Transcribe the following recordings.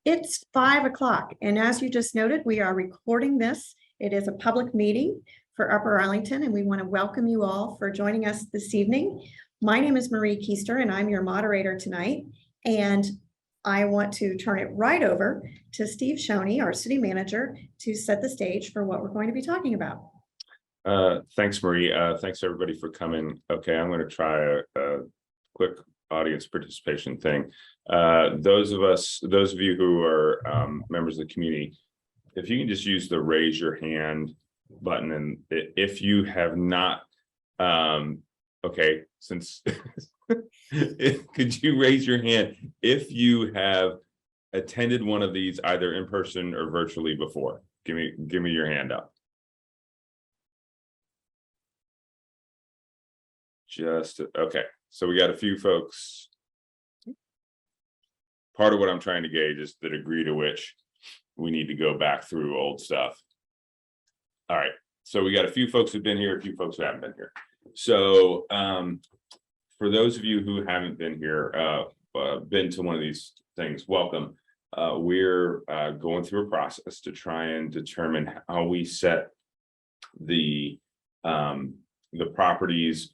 it's 5 o'clock, and as you just noted, we are recording this. It is a public meeting for Upper Arlington, and we want to welcome you all for joining us this evening. My name is Marie Keister, and I'm your moderator tonight. And I want to turn it right over to Steve Shoney, our city manager, to set the stage for what we're going to be talking about. Thanks, Marie. Thanks everybody for coming. Okay, I'm going to try a quick audience participation thing. Those of you who are members of the community, if you can just use the raise your hand button, and if you have not, okay, since could you raise your hand if you have attended one of these either in person or virtually before? Give me your hand up. Just okay, so we got a few folks. Part of what I'm trying to gauge is the degree to which we need to go back through old stuff. All right, so we got a few folks who've been here, a few folks who haven't been here. So for those of you who haven't been here, been to one of these things, welcome. We're going through a process to try and determine how we set the properties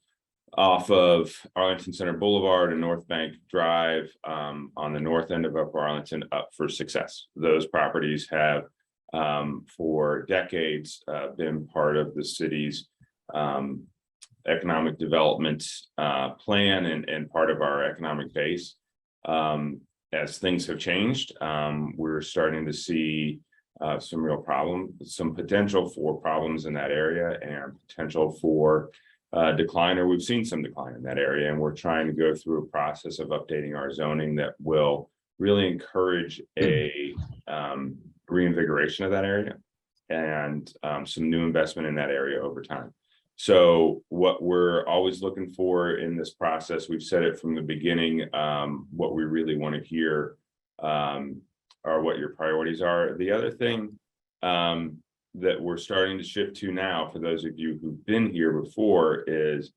off of Arlington Center Boulevard and North Bank Drive on the north end of Upper Arlington up for success. Those properties have for decades been part of the city's economic development plan and part of our economic base. As things have changed, we're starting to see some potential for problems in that area and potential for decline, or we've seen some decline in that area, and we're trying to go through a process of updating our zoning that will really encourage a reinvigoration of that area and some new investment in that area over time. So what we're always looking for in this process, we've said it from the beginning, what we really want to hear are what your priorities are. The other thing that we're starting to shift to now, for those of you who've been here before, is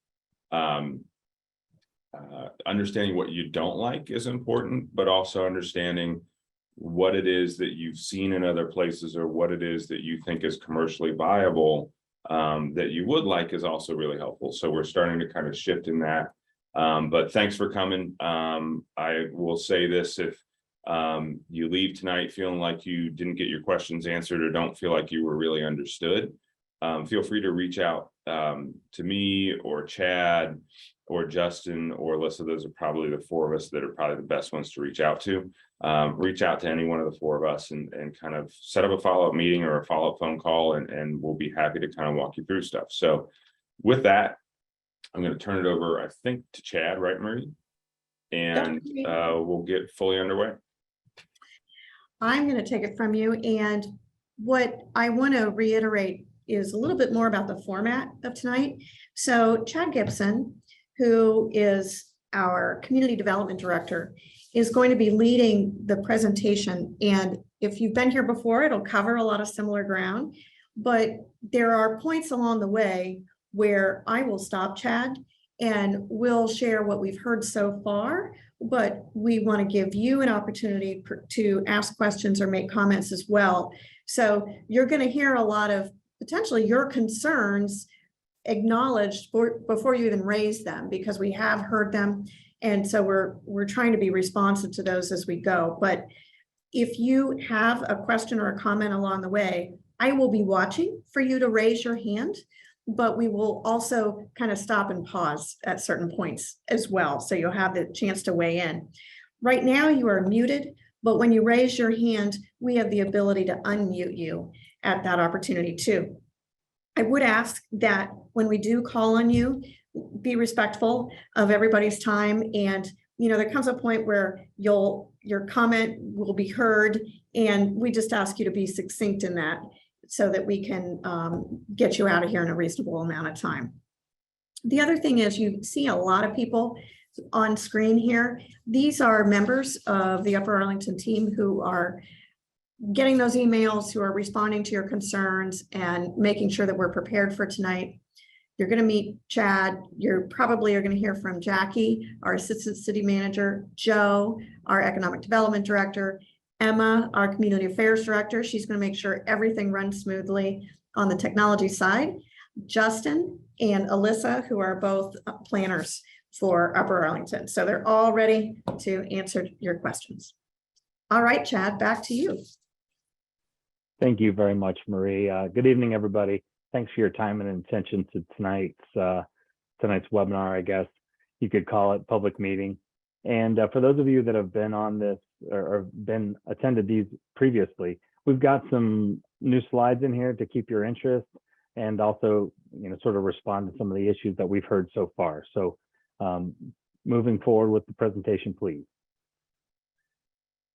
understanding what you don't like is important, but also understanding what it is that you've seen in other places or what it is that you think is commercially viable that you would like is also really helpful. So we're starting to kind of shift in that. But thanks for coming. I will say this: if you leave tonight feeling like you didn't get your questions answered or don't feel like you were really understood, feel free to reach out to me or Chad or Justin or Alyssa. Those are probably the four of us that are probably the best ones to reach out to. Reach out to any one of the four of us and kind of set up a follow-up meeting or a follow-up phone call, and we'll be happy to kind of walk you through stuff. So with that, I'm going to turn it over, I think, to Chad, right, Marie? And we'll get fully underway. I'm going to take it from you. And what I want to reiterate is a little bit more about the format of tonight. So Chad Gibson, who is our community development director, is going to be leading the presentation. And if you've been here before, it'll cover a lot of similar ground, but there are points along the way where I will stop Chad and we'll share what we've heard so far, but we want to give you an opportunity to ask questions or make comments as well. So you're going to hear a lot of potentially your concerns acknowledged before you even raise them, because we have heard them. And so we're trying to be responsive to those as we go. But if you have a question or a comment along the way, I will be watching for you to raise your hand, but we will also kind of stop and pause at certain points as well. So you'll have the chance to weigh in. Right now you are muted, but when you raise your hand, we have the ability to unmute you at that opportunity too. I would ask that when we do call on you, be respectful of everybody's time. And, there comes a point where your comment will be heard, and we just ask you to be succinct in that so that we can get you out of here in a reasonable amount of time. The other thing is, you see a lot of people on screen here. These are members of the Upper Arlington team who are getting those emails, who are responding to your concerns and making sure that we're prepared for tonight. You're going to meet Chad. You're probably are going to hear from Jackie, our assistant city manager, Joe, our economic development director, Emma, our community affairs director, she's going to make sure everything runs smoothly on the technology side. Justin and Alyssa, who are both planners for Upper Arlington. So they're all ready to answer your questions. All right, Chad, back to you. Thank you very much, Marie. Good evening, everybody. Thanks for your time and attention to tonight's webinar, I guess you could call it, public meeting. And for those of you that have been on this or been attended these previously, we've got some new slides in here to keep your interest and also, sort of respond to some of the issues that we've heard so far. So moving forward with the presentation, please.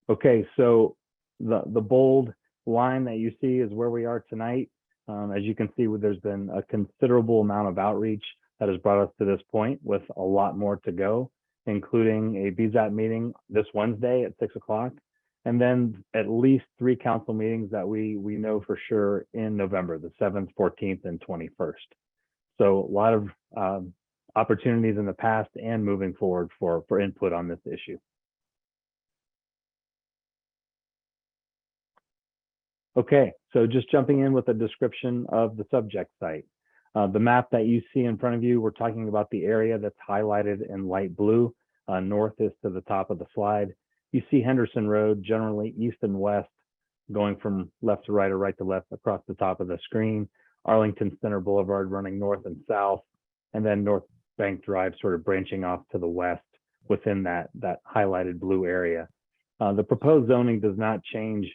Okay, so the bold line that you see is where we are tonight. As you can see, there's been a considerable amount of outreach that has brought us to this point, with a lot more to go, including a BZAP meeting this Wednesday at 6 o'clock, and then at least 3 council meetings that we know for sure in November, the 7th, 14th, and 21st. So a lot of opportunities in the past and moving forward for input on this issue. Okay, so just jumping in with a description of the subject site. The map that you see in front of you, we're talking about the area that's highlighted in light blue. North is to the top of the slide. You see Henderson Road, generally east and west, going from left to right or right to left across the top of the screen. Arlington Center Boulevard running north and south, and then North Bank Drive sort of branching off to the west within that highlighted blue area. The proposed zoning does not change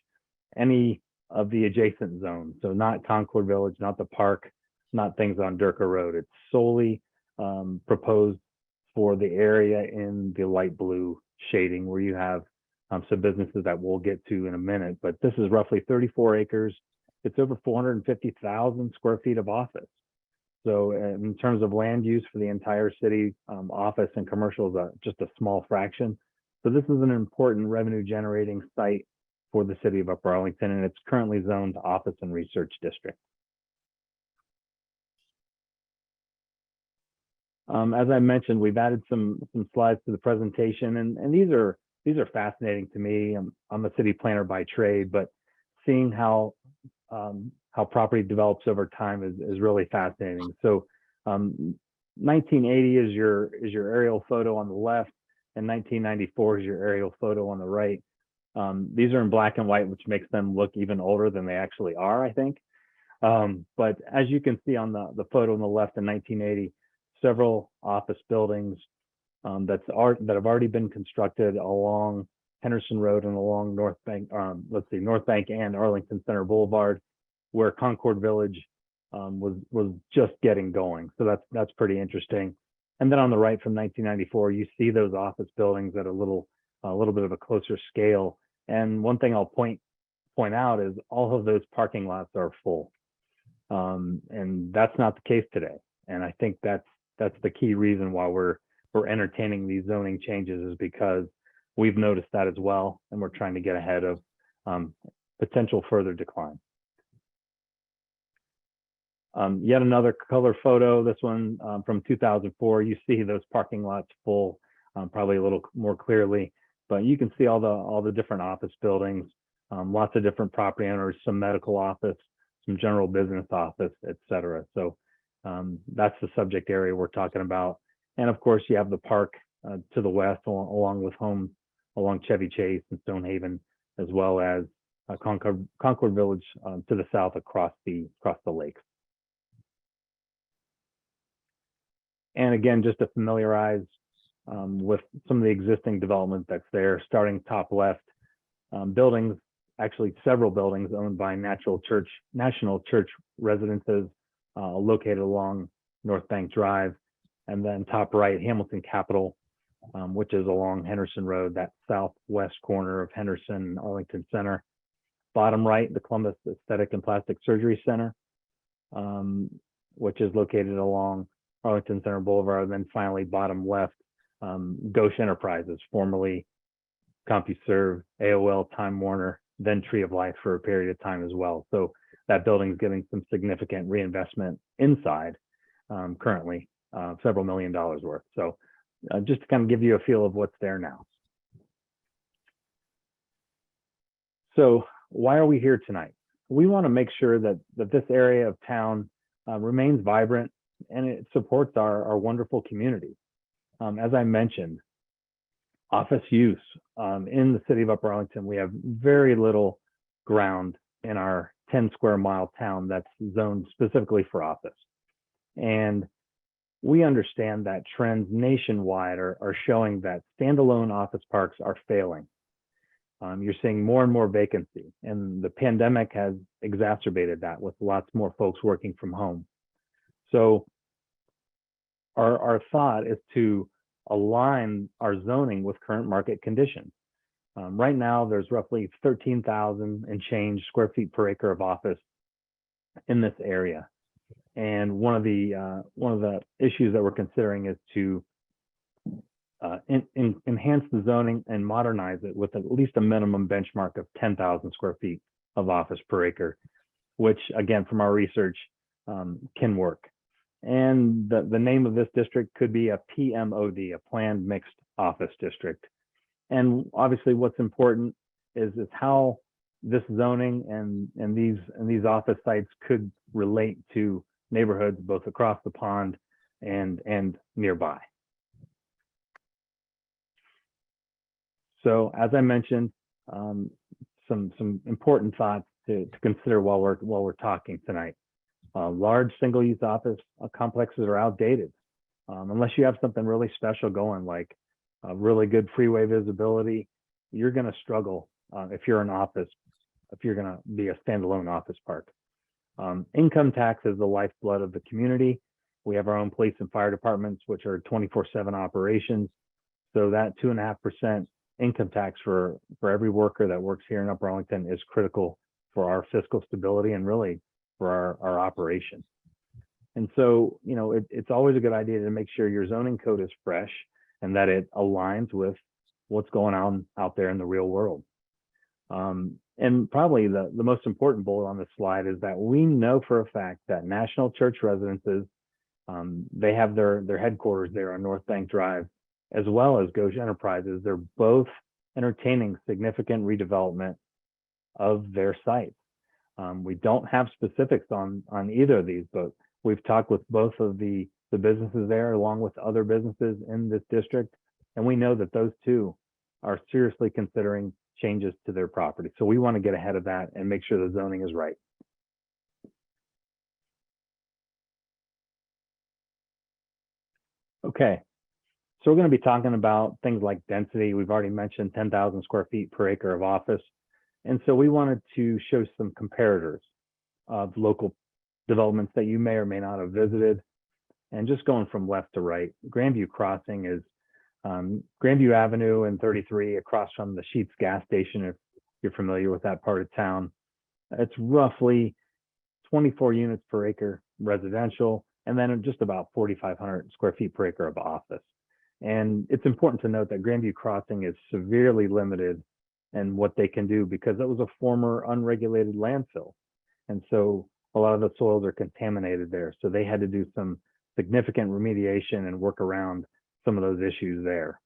any of the adjacent zones. So not Concord Village, not the park, not things on Durka Road. It's solely proposed for the area in the light blue shading, where you have some businesses that we'll get to in a minute. But this is roughly 34 acres. It's over 450,000 square feet of office. So in terms of land use for the entire city, office and commercial is just a small fraction. So this is an important revenue generating site for the city of Upper Arlington, and it's currently zoned office and research district. As I mentioned, we've added some slides to the presentation, and these are fascinating to me. I'm a city planner by trade, but seeing how property develops over time is really fascinating. So 1980 is your aerial photo on the left, and 1994 is your aerial photo on the right. These are in black and white, which makes them look even older than they actually are, I think. But as you can see on the photo on the left in 1980, several office buildings that have already been constructed along Henderson Road and along North Bank and Arlington Center Boulevard, where Concord Village was just getting going. So that's pretty interesting. And then on the right from 1994, you see those office buildings at a little bit of a closer scale. And one thing I'll point out is all of those parking lots are full. And that's not the case today. And I think that's the key reason why we're entertaining these zoning changes, is because we've noticed that as well, and we're trying to get ahead of potential further decline. Yet another color photo, this one from 2004. You see those parking lots full, probably a little more clearly, but you can see all the different office buildings, lots of different property owners, some medical office, some general business office, et cetera. So that's the subject area we're talking about. And of course, you have the park to the west, along with homes along Chevy Chase and Stonehaven, as well as Concord Village to the south across the lakes. And again, just to familiarize with some of the existing development that's there, starting top left, buildings, actually several buildings owned by National Church residences located along North Bank Drive. And then top right, Hamilton Capital, which is along Henderson Road, that southwest corner of Henderson and Arlington Center. Bottom right, the Columbus Aesthetic and Plastic Surgery Center, which is located along Arlington Center Boulevard. And then finally, bottom left, Gauche Enterprises, formerly CompuServe, AOL, Time Warner, then Tree of Life for a period of time as well. So that building is getting some significant reinvestment inside currently, several $1 million worth. So just to kind of give you a feel of what's there now. So why are we here tonight? We want to make sure that this area of town remains vibrant and it supports our wonderful community. As I mentioned, office use in the city of Upper Arlington, we have very little ground in our 10 square mile town that's zoned specifically for office. And we understand that trends nationwide are showing that standalone office parks are failing. You're seeing more and more vacancy, and the pandemic has exacerbated that with lots more folks working from home. So our thought is to align our zoning with current market conditions. Right now, there's roughly 13,000 and change square feet per acre of office in this area. And one of the issues that we're considering is to enhance the zoning and modernize it with at least a minimum benchmark of 10,000 square feet of office per acre, which again, from our research, can work. And the name of this district could be a PMOD, a planned mixed office district. And obviously what's important is how this zoning and these office sites could relate to neighborhoods both across the pond and nearby. So as I mentioned, some important thoughts to consider while we're talking tonight. Large single-use office complexes are outdated unless you have something really special going, like really good freeway visibility. You're going to struggle if you're an office, if you're going to be a standalone office park. Income tax is the lifeblood of the community. We have our own police and fire departments, which are 24/7 operations. So that 2.5% income tax for every worker that works here in Upper Arlington is critical for our fiscal stability and really for our operation. And so, you know, it's always a good idea to make sure your zoning code is fresh and that it aligns with what's going on out there in the real world. And probably the most important bullet on this slide is that we know for a fact that National Church Residences, they have their headquarters there on North Bank Drive, as well as Gauche Enterprises. They're both entertaining significant redevelopment of their sites. We don't have specifics on either of these, but we've talked with both of the businesses there, along with other businesses in this district, and we know that those two are seriously considering changes to their property. So we want to get ahead of that and make sure the zoning is right. Okay, so we're going to be talking about things like density. We've already mentioned 10,000 square feet per acre of office. And so we wanted to show some comparators of local developments that you may or may not have visited. And just going from left to right, Grandview Crossing is Grandview Avenue and 33 across from the Sheetz gas station, if you're familiar with that part of town. It's roughly 24 units per acre residential, and then just about 4,500 square feet per acre of office. And it's important to note that Grandview Crossing is severely limited in what they can do because it was a former unregulated landfill. And so a lot of the soils are contaminated there. So they had to do some significant remediation and work around some of those issues there.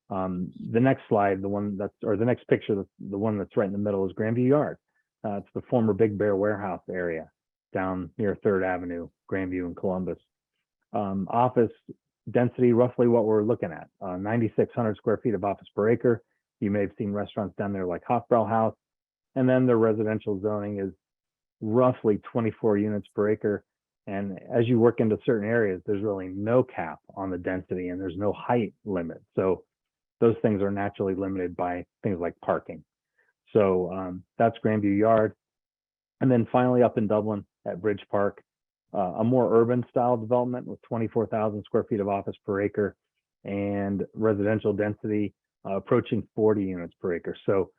The next slide, the next picture, the one that's right in the middle is Grandview Yard. It's the former Big Bear warehouse area down near 3rd Avenue, Grandview and Columbus. Office density, roughly what we're looking at, 9,600 square feet of office per acre. You may have seen restaurants down there like Hofbrauhaus. And then the residential zoning is roughly 24 units per acre. And as you work into certain areas, there's really no cap on the density and there's no height limit. So those things are naturally limited by things like parking. So that's Grandview Yard. And then finally up in Dublin at Bridge Park, a more urban style development with 24,000 square feet of office per acre and residential density approaching 40 units per acre. So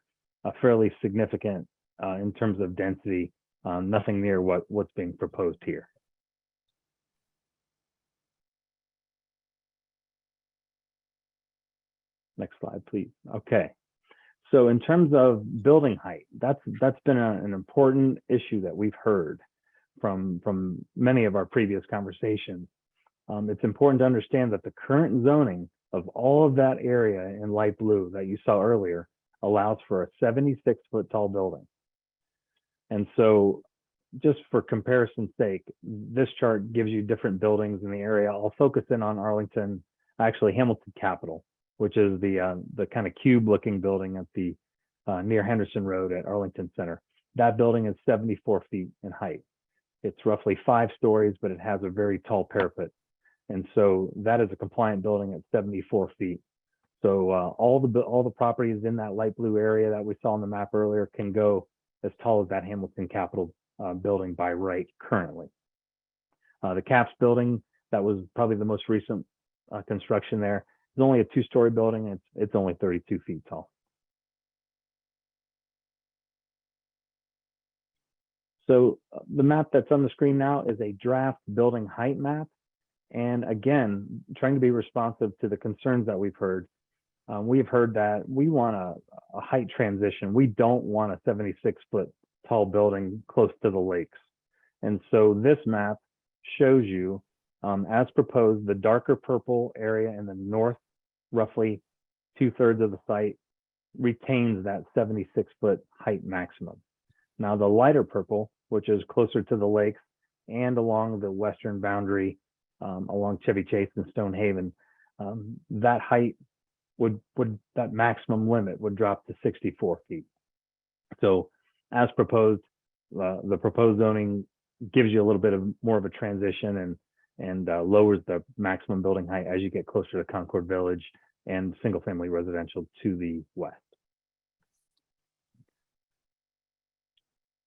fairly significant in terms of density, nothing near what's being proposed here. Next slide, please. Okay. So in terms of building height, that's been an important issue that we've heard from many of our previous conversations. It's important to understand that the current zoning of all of that area in light blue that you saw earlier allows for a 76-foot tall building. And so just for comparison's sake, this chart gives you different buildings in the area. I'll focus in on Arlington, actually Hamilton Capitol, which is the kind of cube-looking building at the near Henderson Road at Arlington Center. That building is 74 feet in height. It's roughly 5 stories, but it has a very tall parapet. And so that is a compliant building at 74 feet. So all the properties in that light blue area that we saw on the map earlier can go as tall as that Hamilton Capitol building by right currently. The CAPS building, that was probably the most recent construction there, is only a 2-story building. It's only 32 feet tall. So the map that's on the screen now is a draft building height map. And again, trying to be responsive to the concerns that we've heard. We've heard that we want a height transition. We don't want a 76-foot tall building close to the lakes. And so this map shows you, as proposed, the darker purple area in the north, roughly 2/3 of the site, retains that 76-foot height maximum. Now the lighter purple, which is closer to the lakes and along the western boundary, along Chevy Chase and Stonehaven, that height that maximum limit would drop to 64 feet. So as proposed, the proposed zoning gives you a little bit of more of a transition and lowers the maximum building height as you get closer to Concord Village and single family residential to the west.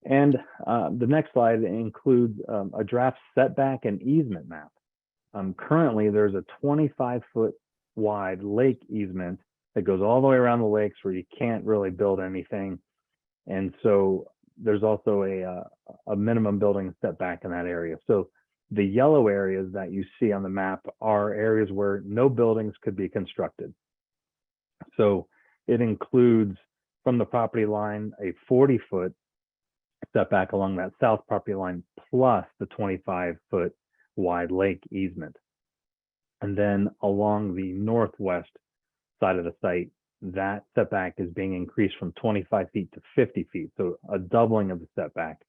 And the next slide includes a draft setback and easement map. Currently, there's a 25-foot wide lake easement that goes all the way around the lakes where you can't really build anything. And so there's also a minimum building setback in that area. So the yellow areas that you see on the map are areas where no buildings could be constructed. So it includes from the property line a 40-foot setback along that south property line plus the 25-foot wide lake easement. And then along the northwest side of the site, that setback is being increased from 25 feet to 50 feet. So a doubling of the setback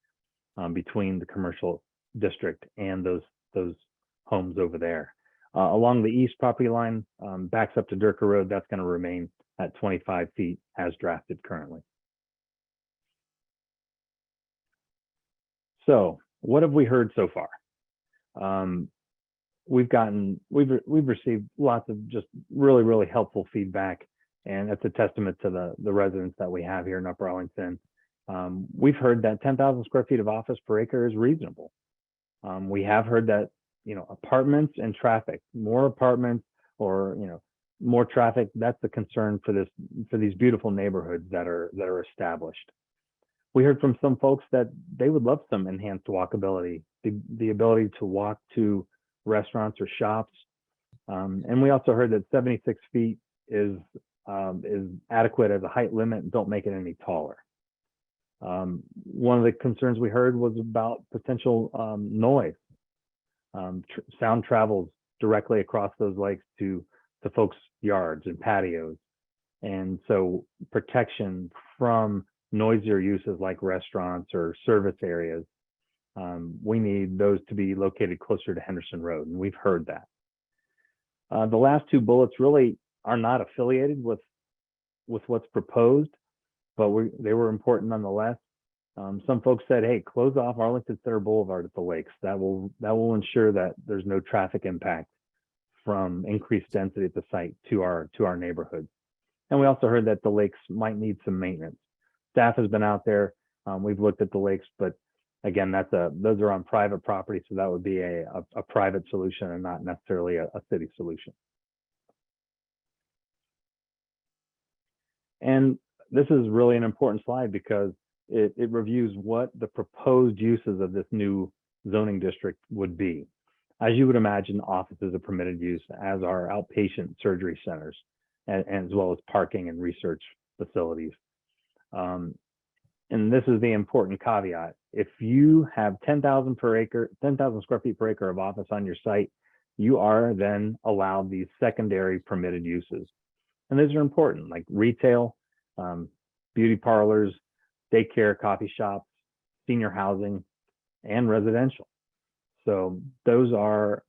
between the commercial district and those homes over there. Along the east property line, backs up to Durker Road, that's going to remain at 25 feet as drafted currently. So what have we heard so far? We've received lots of just really helpful feedback, and it's a testament to the residents that we have here in Upper Arlington. We've heard that 10,000 square feet of office per acre is reasonable. We have heard that, apartments and traffic, more apartments or, more traffic, that's the concern for these beautiful neighborhoods that are established. We heard from some folks that they would love some enhanced walkability, the ability to walk to restaurants or shops. And we also heard that 76 feet is adequate as a height limit. Don't make it any taller. One of the concerns we heard was about potential noise. Sound travels directly across those lakes to folks' yards and patios. And so protection from noisier uses like restaurants or service areas, we need those to be located closer to Henderson Road, and we've heard that. The last two bullets really are not affiliated with what's proposed, but they were important nonetheless. Some folks said, hey, close off Arlington Center Boulevard at the lakes. That will ensure that there's no traffic impact from increased density at the site to our neighborhood. And we also heard that the lakes might need some maintenance. Staff has been out there. We've looked at the lakes, but again, those are on private property, so that would be a private solution and not necessarily a city solution. And this is really an important slide because it reviews what the proposed uses of this new zoning district would be. As you would imagine, offices are permitted use, as are outpatient surgery centers, and as well as parking and research facilities. And this is the important caveat. If you have 10,000 square feet per acre of office on your site, you are then allowed these secondary permitted uses. And these are important, like retail, beauty parlors, daycare, coffee shops, senior housing, and residential. So those are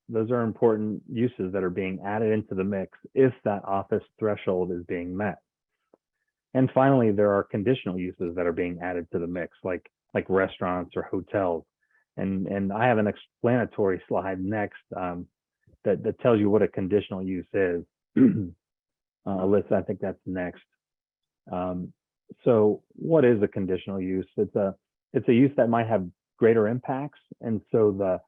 important uses that are being added into the mix if that office threshold is being met. And finally, there are conditional uses that are being added to the mix, like restaurants or hotels. And I have an explanatory slide next that tells you what a conditional use is. Alyssa, I think that's next. So what is a conditional use? It's a use that might have greater impacts, and so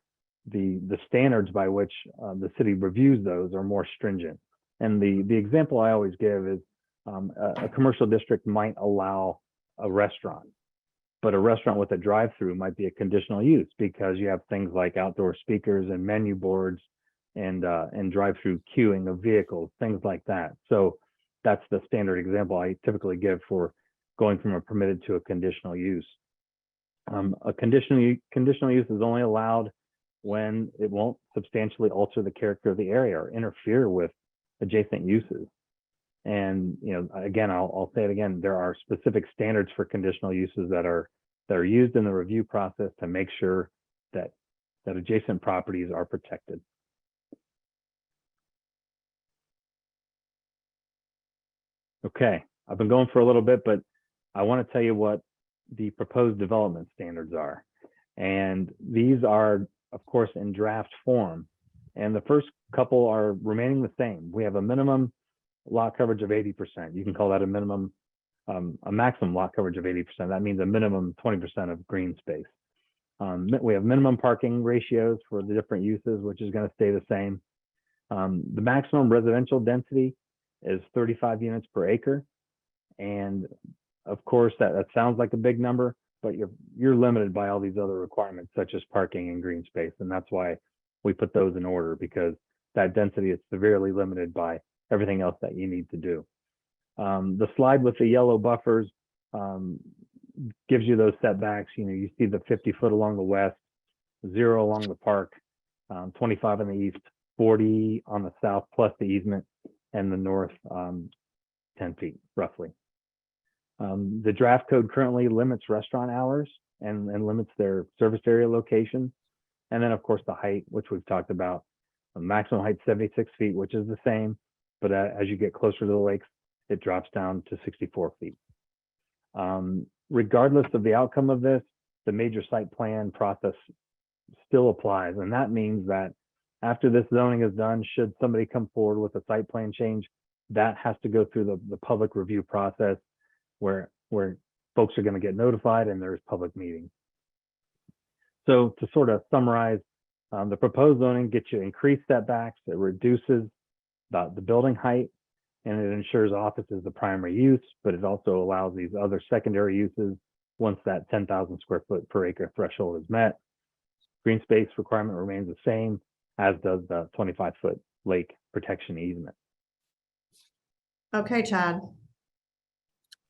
the standards by which the city reviews those are more stringent. And the example I always give is a commercial district might allow a restaurant, but a restaurant with a drive-through might be a conditional use because you have things like outdoor speakers and menu boards and drive-through queuing of vehicles, things like that. So that's the standard example I typically give for going from a permitted to a conditional use. A conditional use is only allowed when it won't substantially alter the character of the area or interfere with adjacent uses. And again, I'll say it again, there are specific standards for conditional uses that are used in the review process to make sure that adjacent properties are protected. Okay, I've been going for a little bit, but I want to tell you what the proposed development standards are. And these are, of course, in draft form. And the first couple are remaining the same. We have a minimum lot coverage of 80%. You can call that a maximum lot coverage of 80%. That means a minimum 20% of green space. We have minimum parking ratios for the different uses, which is going to stay the same. The maximum residential density is 35 units per acre. And of course, that sounds like a big number, but you're limited by all these other requirements, such as parking and green space. And that's why we put those in order, because that density is severely limited by everything else that you need to do. The slide with the yellow buffers gives you those setbacks. You see the 50 foot along the west, 0 along the park, 25 on the east, 40 on the south, plus the easement, and the north 10 feet roughly. The draft code currently limits restaurant hours and limits their service area location. And then of course the height, which we've talked about, a maximum height 76 feet, which is the same, but as you get closer to the lakes, it drops down to 64 feet. Regardless of the outcome of this, the major site plan process still applies. And that means that after this zoning is done, should somebody come forward with a site plan change, that has to go through the public review process where folks are going to get notified and there's public meetings. So to sort of summarize, the proposed zoning gets you increased setbacks, it reduces the building height, and it ensures office is the primary use, but it also allows these other secondary uses once that 10,000 square foot per acre threshold is met. Green space requirement remains the same, as does the 25-foot lake protection easement. Okay, Chad.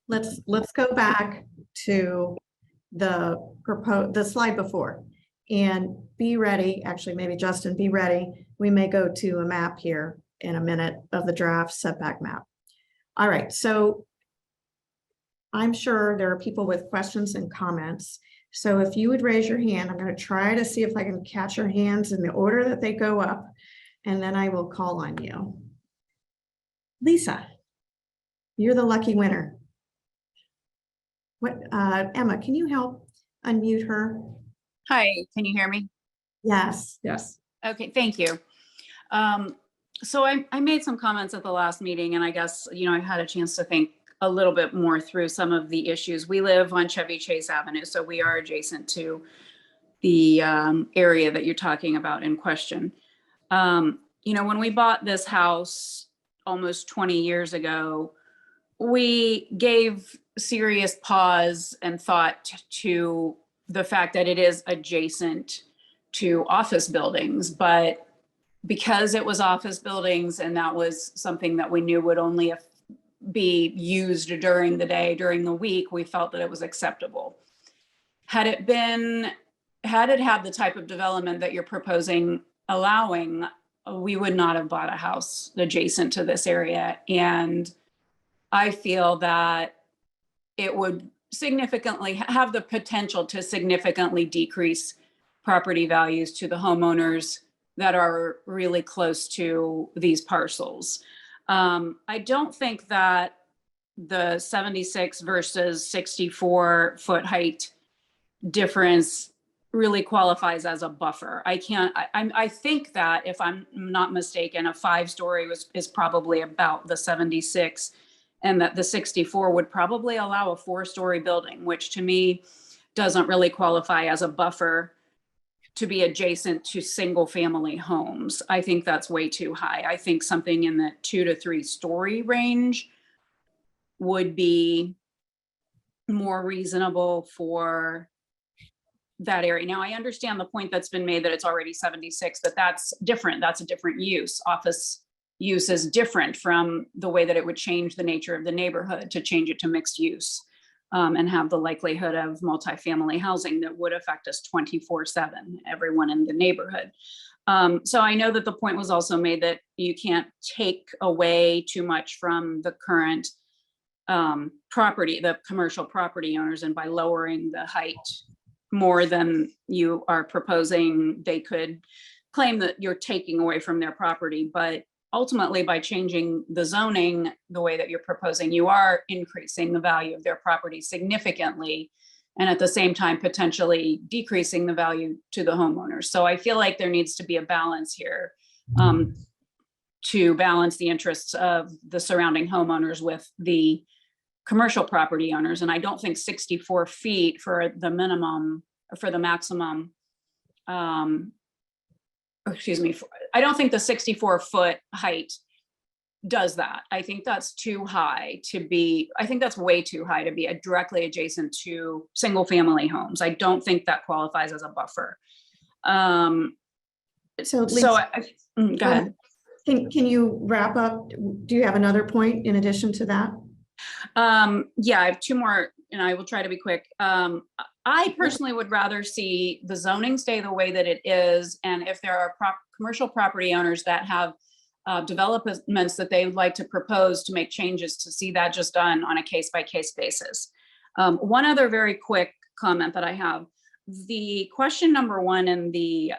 Let's go back to the slide before and be ready. Actually, maybe Justin, be ready. We may go to a map here in a minute of the draft setback map. All right, so I'm sure there are people with questions and comments. So if you would raise your hand, I'm going to try to see if I can catch your hands in the order that they go up, and then I will call on you. Lisa, you're the lucky winner. Emma, can you help unmute her? Hi, can you hear me? Yes. Yes. Okay, thank you. So I made some comments at the last meeting, and I guess, I've had a chance to think a little bit more through some of the issues. We live on Chevy Chase Avenue, so we are adjacent to the area that you're talking about in question. When we bought this house almost 20 years ago, we gave serious pause and thought to the fact that it is adjacent to office buildings, but because it was office buildings and that was something that we knew would only be used during the day, during the week, we felt that it was acceptable. Had it had the type of development that you're proposing allowing, we would not have bought a house adjacent to this area. And I feel that it would significantly have the potential to significantly decrease property values to the homeowners that are really close to these parcels. I don't think that the 76 versus 64 foot height difference really qualifies as a buffer. I think that if I'm not mistaken, a 5-story is probably about the 76, and that the 64 would probably allow a 4-story building, which to me doesn't really qualify as a buffer to be adjacent to single family homes. I think that's way too high. I think something in the 2 to 3 story range would be more reasonable for that area. Now, I understand the point that's been made that it's already 76, but that's different. That's a different use. Office use is different from the way that it would change the nature of the neighborhood to change it to mixed use, and have the likelihood of multifamily housing that would affect us 24/7, everyone in the neighborhood. So I know that the point was also made that you can't take away too much from the current property, the commercial property owners, and by lowering the height more than you are proposing, they could claim that you're taking away from their property. But ultimately, by changing the zoning the way that you're proposing, you are increasing the value of their property significantly, and at the same time potentially decreasing the value to the homeowners. So I feel like there needs to be a balance here, to balance the interests of the surrounding homeowners with the commercial property owners. And I don't think 64 feet for the minimum, or for the maximum, excuse me, I don't think the 64-foot height does that. I think that's too high to be, I think that's way too high to be directly adjacent to single family homes. I don't think that qualifies as a buffer. So So Lisa, go ahead. can you wrap up? Do you have another point in addition to that? Yeah, I have 2 more, and I will try to be quick. I personally would rather see the zoning stay the way that it is. And if there are commercial property owners that have developments that they would like to propose to make changes, to see that just done on a case-by-case basis. One other very quick comment that I have, the question number 1 in the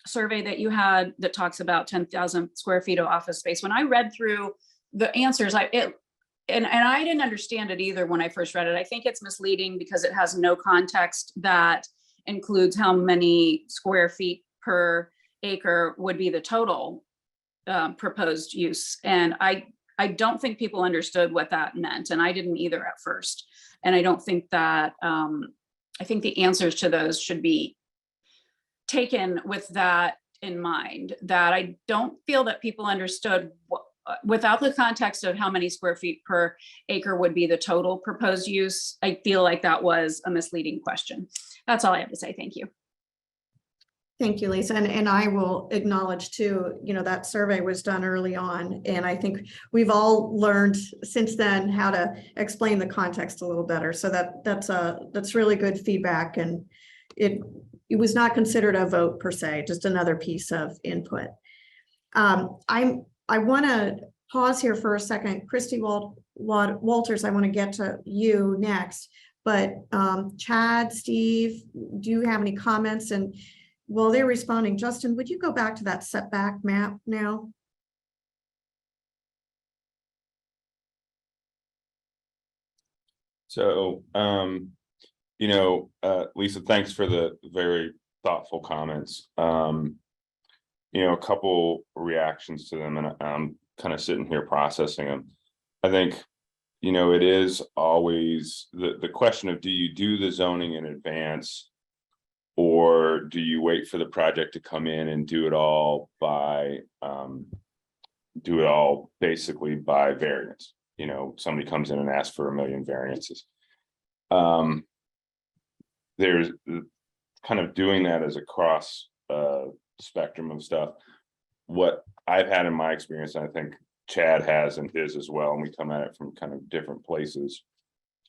survey that you had that talks about 10,000 square feet of office space, when I read through the answers, and I didn't understand it either when I first read it. I think it's misleading because it has no context that includes how many square feet per acre would be the total proposed use. And I don't think people understood what that meant, and I didn't either at first. And I don't think that, I think the answers to those should be taken with that in mind, that I don't feel that people understood what, without the context of how many square feet per acre would be the total proposed use. I feel like that was a misleading question. That's all I have to say. Thank you. Thank you, Lisa. And I will acknowledge too, that survey was done early on. And I think we've all learned since then how to explain the context a little better. So that's really good feedback. And it was not considered a vote per se, just another piece of input. I want to pause here for a second. Christy Walters, I want to get to you next, but Chad, Steve, do you have any comments? And while they're responding, Justin, would you go back to that setback map now? So, Lisa, thanks for the very thoughtful comments. A couple reactions to them, and I'm kind of sitting here processing them. I think, it is always the question of, do you do the zoning in advance, or do you wait for the project to come in and do it all basically by variance? Somebody comes in and asks for 1 million variances. There's kind of doing that as a cross spectrum of stuff. What I've had in my experience, and I think Chad has in his as well, and we come at it from kind of different places,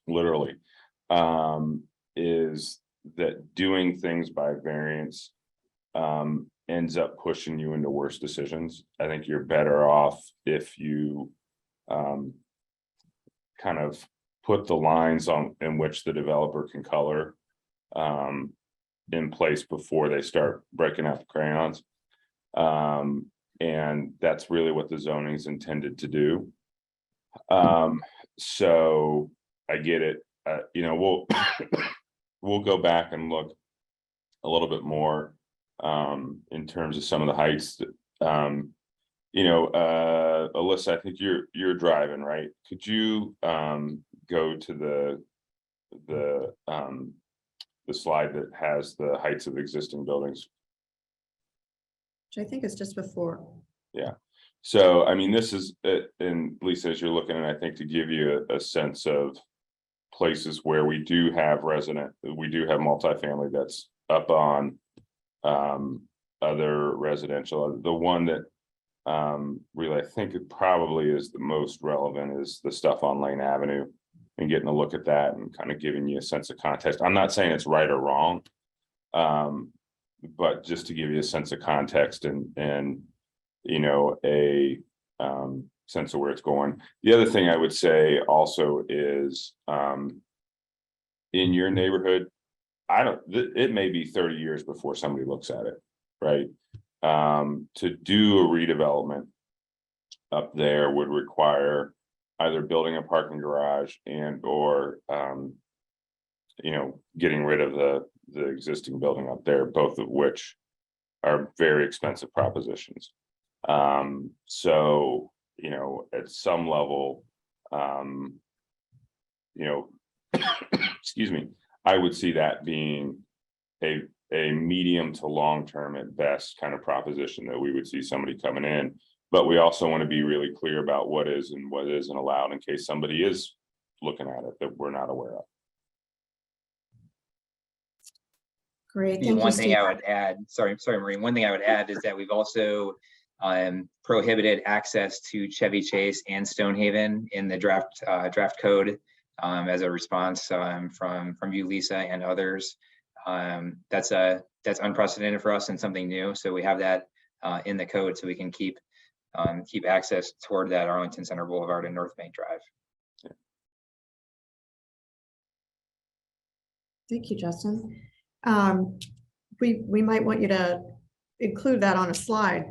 literally, is that doing things by variance ends up pushing you into worse decisions. I think you're better off if you kind of put the lines on in which the developer can color in place before they start breaking out the crayons. And that's really what the zoning is intended to do. So I get it. You know, we'll go back and look a little bit more in terms of some of the heights. You know, Alyssa, I think you're driving, right? Could you go to the slide that has the heights of existing buildings? Which I think is just before. Yeah. So, I mean, this is, and Lisa, as you're looking at, I think to give you a sense of places where we do have multifamily that's up on other residential. The one that really I think it probably is the most relevant is the stuff on Lane Avenue, and getting a look at that and kind of giving you a sense of context. I'm not saying it's right or wrong, but just to give you a sense of context and you know, a sense of where it's going. The other thing I would say also is in your neighborhood, it may be 30 years before somebody looks at it, right? To do a redevelopment up there would require either building a parking garage and or you know, getting rid of the existing building up there, both of which are very expensive propositions. So, you know, at some level, you know, excuse me, I would see that being a medium to long term at best kind of proposition that we would see somebody coming in. But we also want to be really clear about what is and what isn't allowed in case somebody is looking at it that we're not aware of. Great, The thank you, one thing Steve. I would add, sorry, Maureen, one thing I would add is that we've also prohibited access to Chevy Chase and Stonehaven in the draft code as a response from you, Lisa, and others. That's unprecedented for us and something new. So we have that in the code so we can keep access toward that Arlington Center Boulevard and North Bank Drive. Thank you, Justin. We might want you to include that on a slide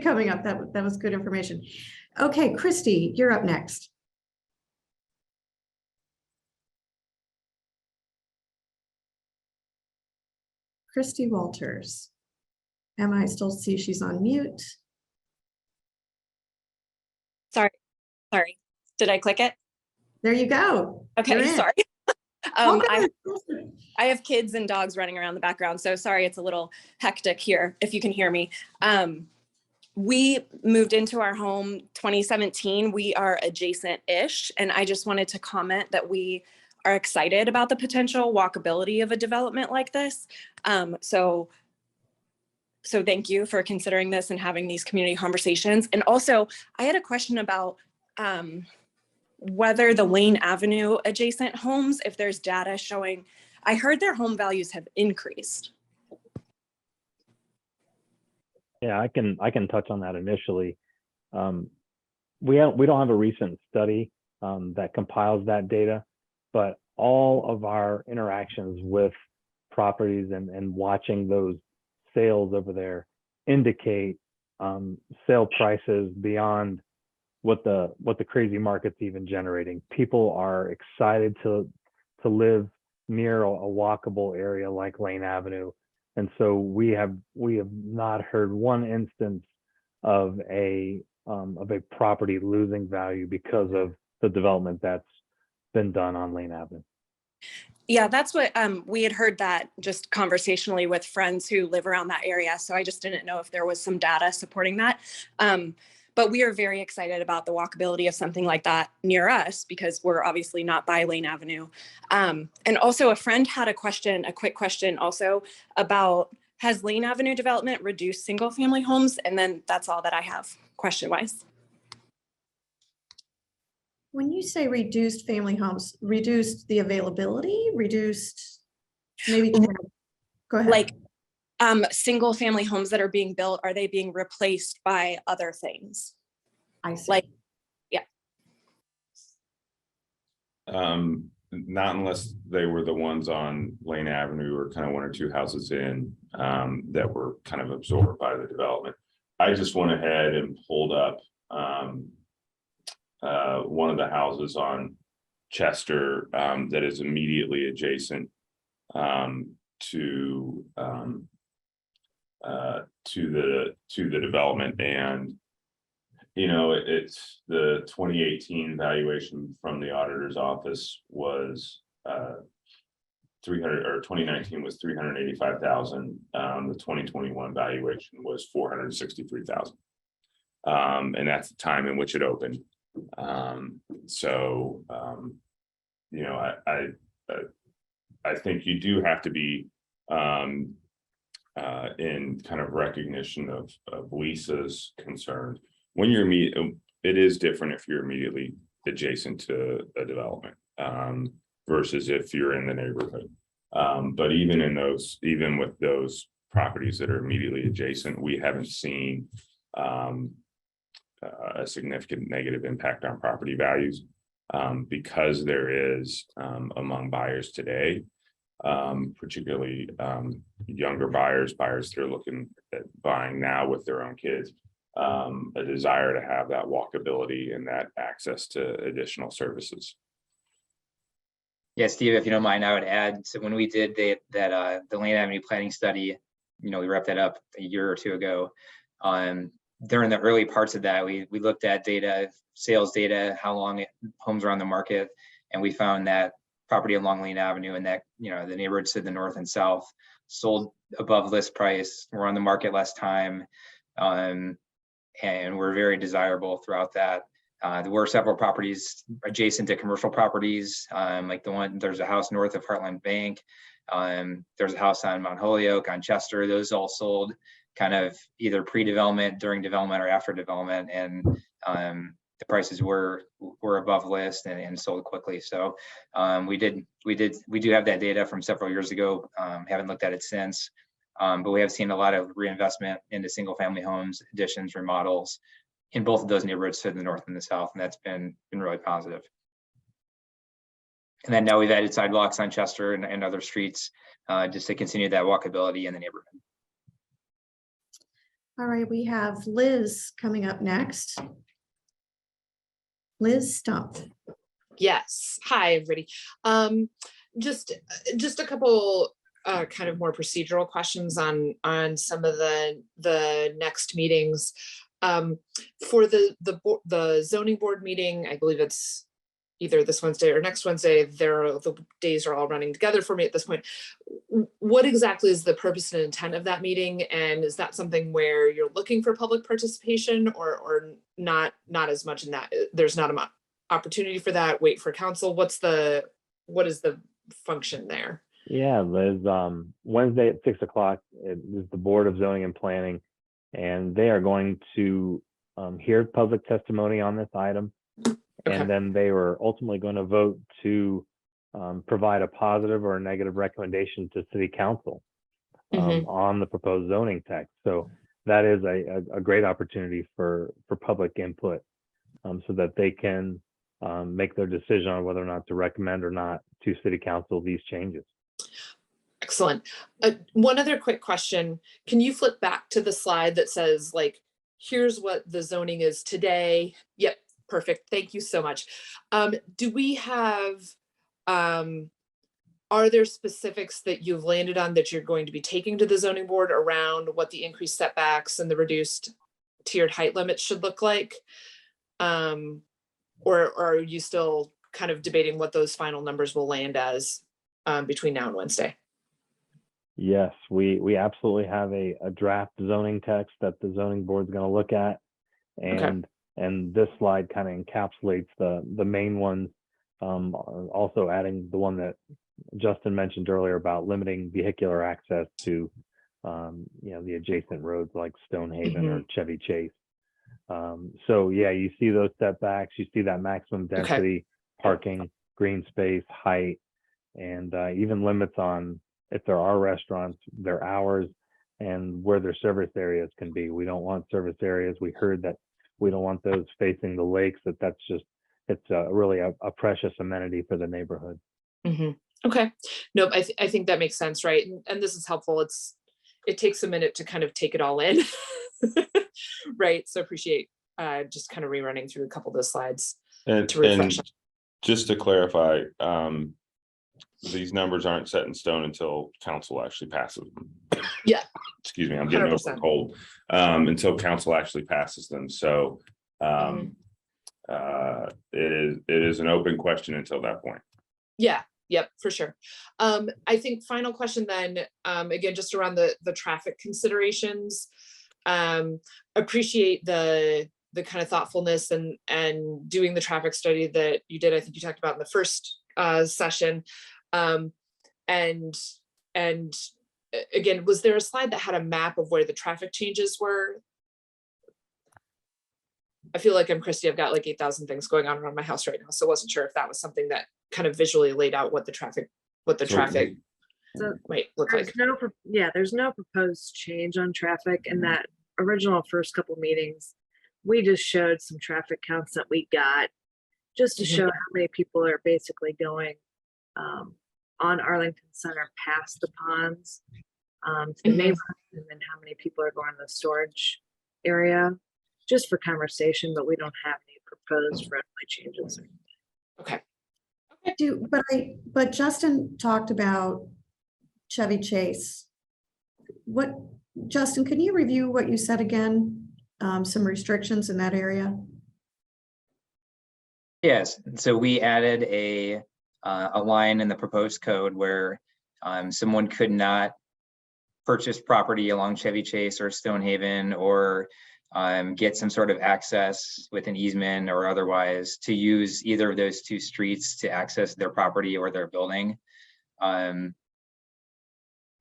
coming up. That was good information. Okay, Christy, you're up next. Christy Walters. Emma, I still see she's on mute. Sorry. Did I click it? There you go. You're Okay, in. sorry. Oh, I good. have kids and dogs running around the background, so sorry it's a little hectic here, if you can hear me. We moved into our home 2017. We are adjacent-ish, and I just wanted to comment that we are excited about the potential walkability of a development like this. So thank you for considering this and having these community conversations. And also, I had a question about whether the Lane Avenue adjacent homes, if there's data showing, I heard their home values have increased. Yeah, I can touch on that initially. We don't have a recent study that compiles that data, but all of our interactions with properties and watching those sales over there indicate sale prices beyond what the crazy market's even generating. People are excited to live near a walkable area like Lane Avenue. And so we have not heard one instance of a property losing value because of the development that's been done on Lane Avenue. Yeah, that's what we had heard that just conversationally with friends who live around that area. So I just didn't know if there was some data supporting that. But we are very excited about the walkability of something like that near us because we're obviously not by Lane Avenue. And also a friend had a quick question also about, has Lane Avenue development reduced single family homes? And then that's all that I have question-wise. When you say reduced family homes, reduced the availability, reduced maybe, go ahead. Like single family homes that are being built, are they being replaced by other things? I see. Like, yeah. Not unless they were the ones on Lane Avenue or kind of one or two houses in, that were kind of absorbed by the development. I just went ahead and pulled up, one of the houses on Chester, that is immediately adjacent, to the development. And you know, it's the 2018 valuation from the auditor's office was 300, or 2019 was 385,000. The 2021 valuation was 463,000. And that's the time in which it opened. You know, I think you do have to be in kind of recognition of Lisa's concern. When you're it is different if you're immediately adjacent to a development, versus if you're in the neighborhood. But even with those properties that are immediately adjacent, we haven't seen a significant negative impact on property values, because there is, among buyers today, particularly younger buyers that are looking at buying now with their own kids, a desire to have that walkability and that access to additional services. Yeah, Steve, if you don't mind, I would add, so when we did the Lane Avenue planning study, you know, we wrapped that up a year or two ago. During the early parts of that, we looked at data, sales data, how long homes are on the market, and we found that property along Lane Avenue and that, you know, the neighborhoods to the north and south sold above list price, were on the market less time, and were very desirable throughout that. There were several properties adjacent to commercial properties, like there's a house north of Heartland Bank. There's a house on Mount Holyoke, on Chester. Those all sold kind of either pre-development, during development, or after development. And the prices were above list and sold quickly. So we do have that data from several years ago. Haven't looked at it since, but we have seen a lot of reinvestment into single family homes, additions, remodels in both of those neighborhoods to the north and the south, and that's been really positive. And then now we've added sidewalks on Chester and other streets, just to continue that walkability in the neighborhood. All right, we have Liz coming up next. Liz Stump. Yes. Hi, everybody. Just a couple kind of more procedural questions on some of the next meetings. For the zoning board meeting, I believe it's either this Wednesday or next Wednesday. The days are all running together for me at this point. What exactly is the purpose and intent of that meeting? And is that something where you're looking for public participation or not as much in that? There's not an opportunity for that, wait for council? What is the function there? Yeah, Liz, Wednesday at 6 o'clock is the Board of Zoning and Planning, and they are going to hear public testimony on this item. Okay. And then they were ultimately going to vote to provide a positive or a negative recommendation to City Council on the proposed zoning text. So that is a great opportunity for public input, so that they can make their decision on whether or not to recommend or not to City Council these changes. Excellent. One other quick question. Can you flip back to the slide that says, like, here's what the zoning is today? Yep, perfect. Thank you so much. Do we have, are there specifics that you've landed on that you're going to be taking to the zoning board around what the increased setbacks and the reduced tiered height limits should look like? Or are you still kind of debating what those final numbers will land as between now and Wednesday? Yes, we absolutely have a draft zoning text that the zoning board is going to look at, and this slide kind of encapsulates the main ones. Also adding the one that Justin mentioned earlier about limiting vehicular access to the adjacent roads like Stonehaven or Chevy Chase. So yeah, you see those setbacks, you see that maximum density, parking, green space, height, and even limits on, if there are restaurants, their hours and where their service areas can be. We don't want service areas. We heard that we don't want those facing the lakes, that's just it's really a precious amenity for the neighborhood. Mhm. Okay, nope, I think that makes sense, right? And this is helpful. It takes a minute to kind of take it all in. Right, so appreciate just kind of rerunning through a couple of the slides And, to refresh. just to clarify, these numbers aren't set in stone until council actually passes them. Yeah. Excuse me, I'm getting over 100%. a cold. Until council actually passes them, so it is an open question until that point. Yeah, yep, for sure. I think final question then, again, just around the traffic considerations. Appreciate the kind of thoughtfulness and doing the traffic study that you did. I think you talked about in the first session. And again, was there a slide that had a map of where the traffic changes were? I feel like I'm Christy. I've got like 8,000 things going on around my house right now. So I wasn't sure if that was something that kind of visually laid out what the traffic So might look like. there's no proposed change on traffic. In that original first couple meetings, we just showed some traffic counts that we got just to Mhm. show how many people are basically going on Arlington Center past the ponds to the Mhm. neighborhood, and then how many people are going to the storage area, just for conversation, but we don't have any proposed roadway changes. Okay. But Justin talked about Chevy Chase. Justin, can you review what you said again? Some restrictions in that area? Yes, so we added a line in the proposed code where someone could not purchase property along Chevy Chase or Stonehaven or get some sort of access with an easement or otherwise to use either of those two streets to access their property or their building.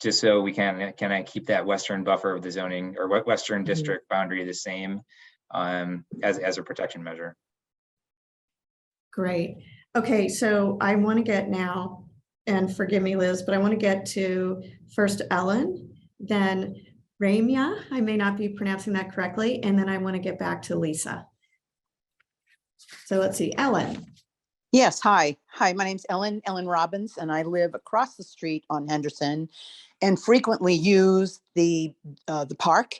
Just so we can keep that western buffer of the zoning or western district boundary the same as a protection measure. Great. Okay, so I want to get now, and forgive me, Liz, but I want to get to first Ellen, then Ramya. I may not be pronouncing that correctly, and then I want to get back to Lisa. So let's see, Ellen. Yes, hi. Hi, my name's Ellen Robbins, and I live across the street on Henderson and frequently use the park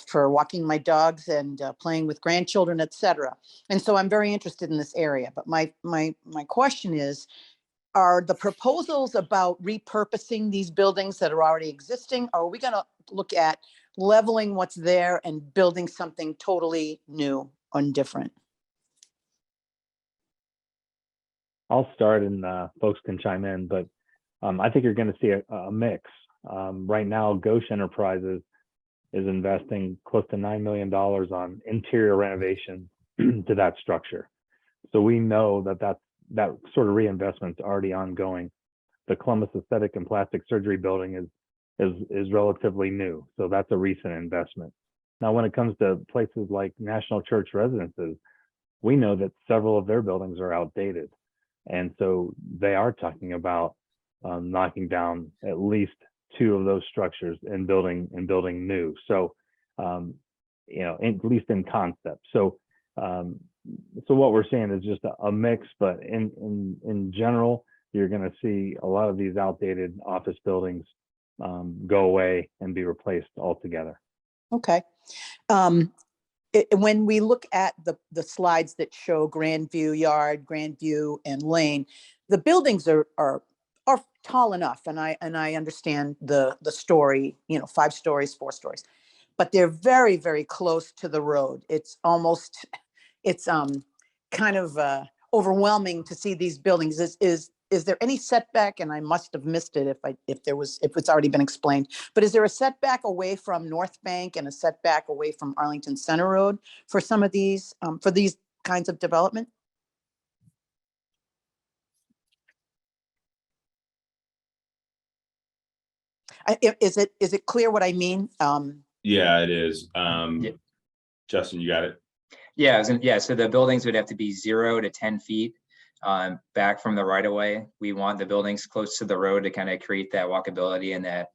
for walking my dogs and playing with grandchildren, etc. And so I'm very interested in this area. But my question is, are the proposals about repurposing these buildings that are already existing? Or are we going to look at leveling what's there and building something totally new and different? I'll start and folks can chime in, but I think you're going to see a mix. Right now, Goshen Enterprises is investing close to $9 million on interior renovation to that structure. So we know that sort of reinvestment is already ongoing. The Columbus Aesthetic and Plastic Surgery building is relatively new, so that's a recent investment. Now, when it comes to places like National Church Residences, we know that several of their buildings are outdated. And so they are talking about knocking down at least 2 of those structures and building new. So, at least in concept. So what we're seeing is just a mix, but in general, you're going to see a lot of these outdated office buildings go away and be replaced altogether. Okay. When we look at the slides that show Grandview Yard, Grandview, and Lane, the buildings are tall enough, and I understand the story, 5 stories, 4 stories, but they're very, very close to the road. It's kind of overwhelming to see these buildings. Is there any setback? And I must have missed it if it's already been explained, but is there a setback away from North Bank and a setback away from Arlington Center Road for some of these, for these kinds of development? Is it clear what I mean? Yeah, it is. Yeah. Justin, you got it? Yeah, so the buildings would have to be 0 to 10 feet back from the right of way. We want the buildings close to the road to kind of create that walkability and that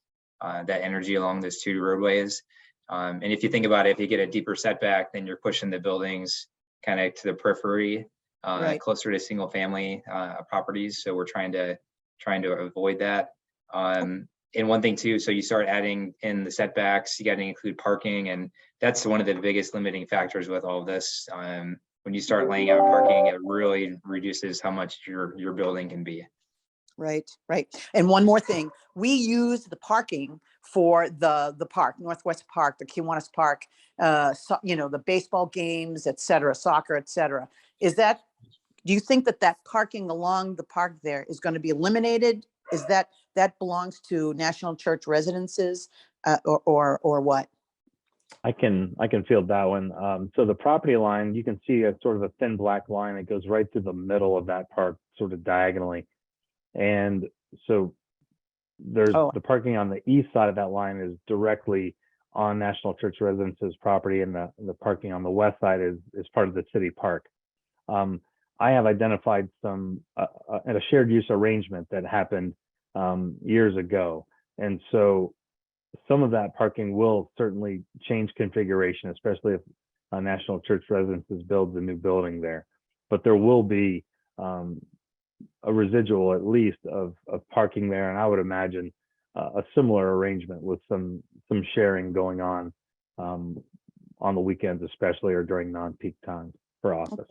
energy along those 2 roadways. And if you think about it, if you get a deeper setback, then you're pushing the buildings kind of to the periphery Right. closer to single family properties. So we're trying to avoid that. And one thing too, so you start adding in the setbacks, you got to include parking, and that's one of the biggest limiting factors with all of this. When you start laying out parking, it really reduces how much your building can be. Right, right. And one more thing, we use the parking for the park, Northwest Park, the Kiwanis Park, so, you know, the baseball games, et cetera, soccer, et cetera. Do you think that parking along the park there is going to be eliminated? Is that belongs to National Church residences, or what? I can field that one. So the property line, you can see a sort of a thin black line that goes right through the middle of that park, sort of diagonally. And so there's Oh. the parking on the east side of that line is directly on National Church Residences property, and the parking on the west side is part of the city park. I have identified some at a shared use arrangement that happened years ago, and so some of that parking will certainly change configuration, especially if National Church Residences builds a new building there. But there will be a residual, at least, of parking there, and I would imagine a similar arrangement with some sharing going on the weekends, especially, or during non-peak times for office.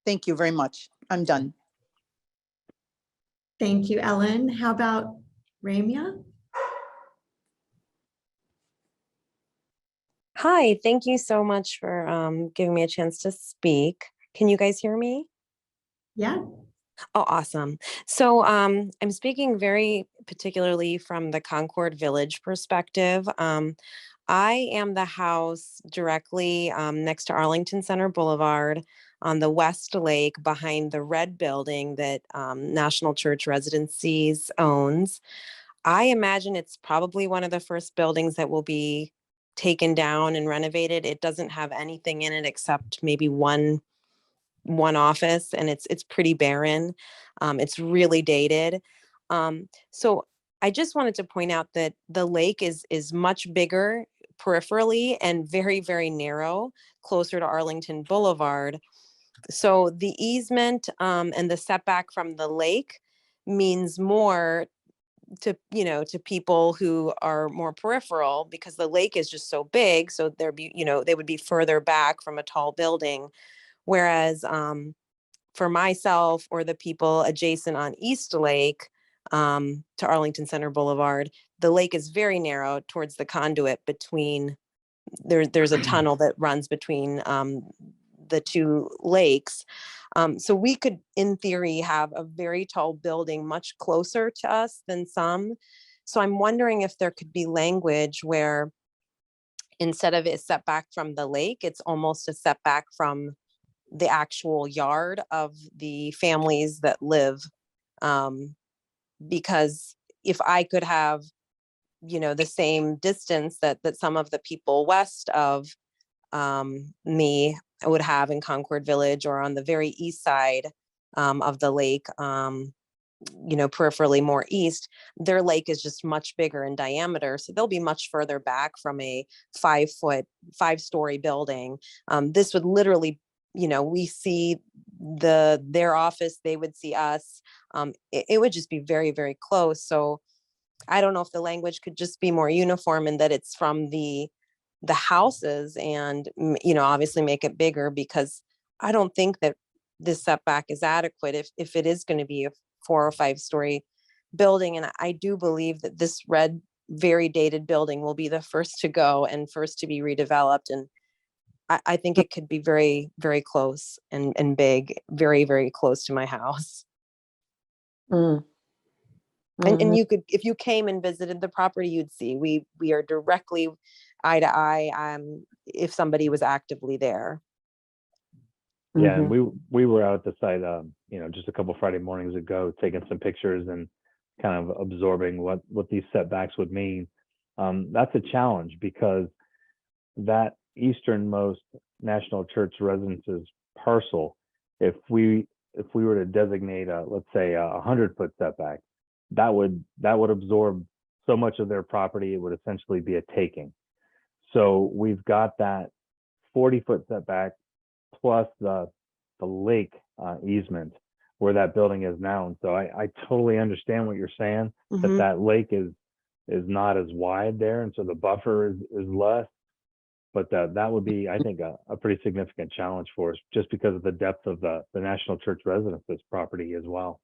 Thank you very much. I'm done. Thank you, Ellen. How about Ramya? Hi, thank you so much for giving me a chance to speak. Can you guys hear me? Yeah. Oh, awesome. So I'm speaking very particularly from the Concord Village perspective. I am the house directly next to Arlington Center Boulevard on the West Lake behind the red building that National Church Residencies owns. I imagine it's probably one of the first buildings that will be taken down and renovated. It doesn't have anything in it except maybe one office, and it's pretty barren. It's really dated. So I just wanted to point out that the lake is much bigger peripherally and very, very narrow, closer to Arlington Boulevard. So the easement and the setback from the lake means more to people who are more peripheral, because the lake is just so big. So they would be further back from a tall building. Whereas for myself or the people adjacent on East Lake to Arlington Center Boulevard, the lake is very narrow towards the conduit between, there's a tunnel that runs between the two lakes. So we could, in theory, have a very tall building much closer to us than some. So I'm wondering if there could be language where instead of a setback from the lake, it's almost a setback from the actual yard of the families that live. Because if I could have, the same distance that some of the people west of me would have in Concord Village, or on the very east side of the lake, peripherally more east, their lake is just much bigger in diameter. So they'll be much further back from a 5-story building. This would literally, we see their office, they would see us. It would just be very, very close. So I don't know if the language could just be more uniform, and that it's from the houses, and obviously make it bigger, because I don't think that this setback is adequate if it is going to be a 4 or 5-story building. And I do believe that this red, very dated building will be the first to go and first to be redeveloped. And I think it could be very, very close and big, very, very close to my house. Mm. And you could, if you came and visited the property, you'd see we are directly eye to eye if somebody was actively there. Yeah, and we were out at the site, just a couple Friday mornings ago, taking some pictures and kind of absorbing what these setbacks would mean. That's a challenge, because that easternmost National Church Residences parcel, if we were to designate let's say a 100-foot setback, that would absorb so much of their property, it would essentially be a taking. So we've got that 40-foot setback plus the lake easement where that building is now. And so I totally understand what you're saying, that Mhm. that lake is not as wide there. And so the buffer is less. But that would be, I think, a pretty significant challenge for us just because of the depth of the National Church Residences property as well.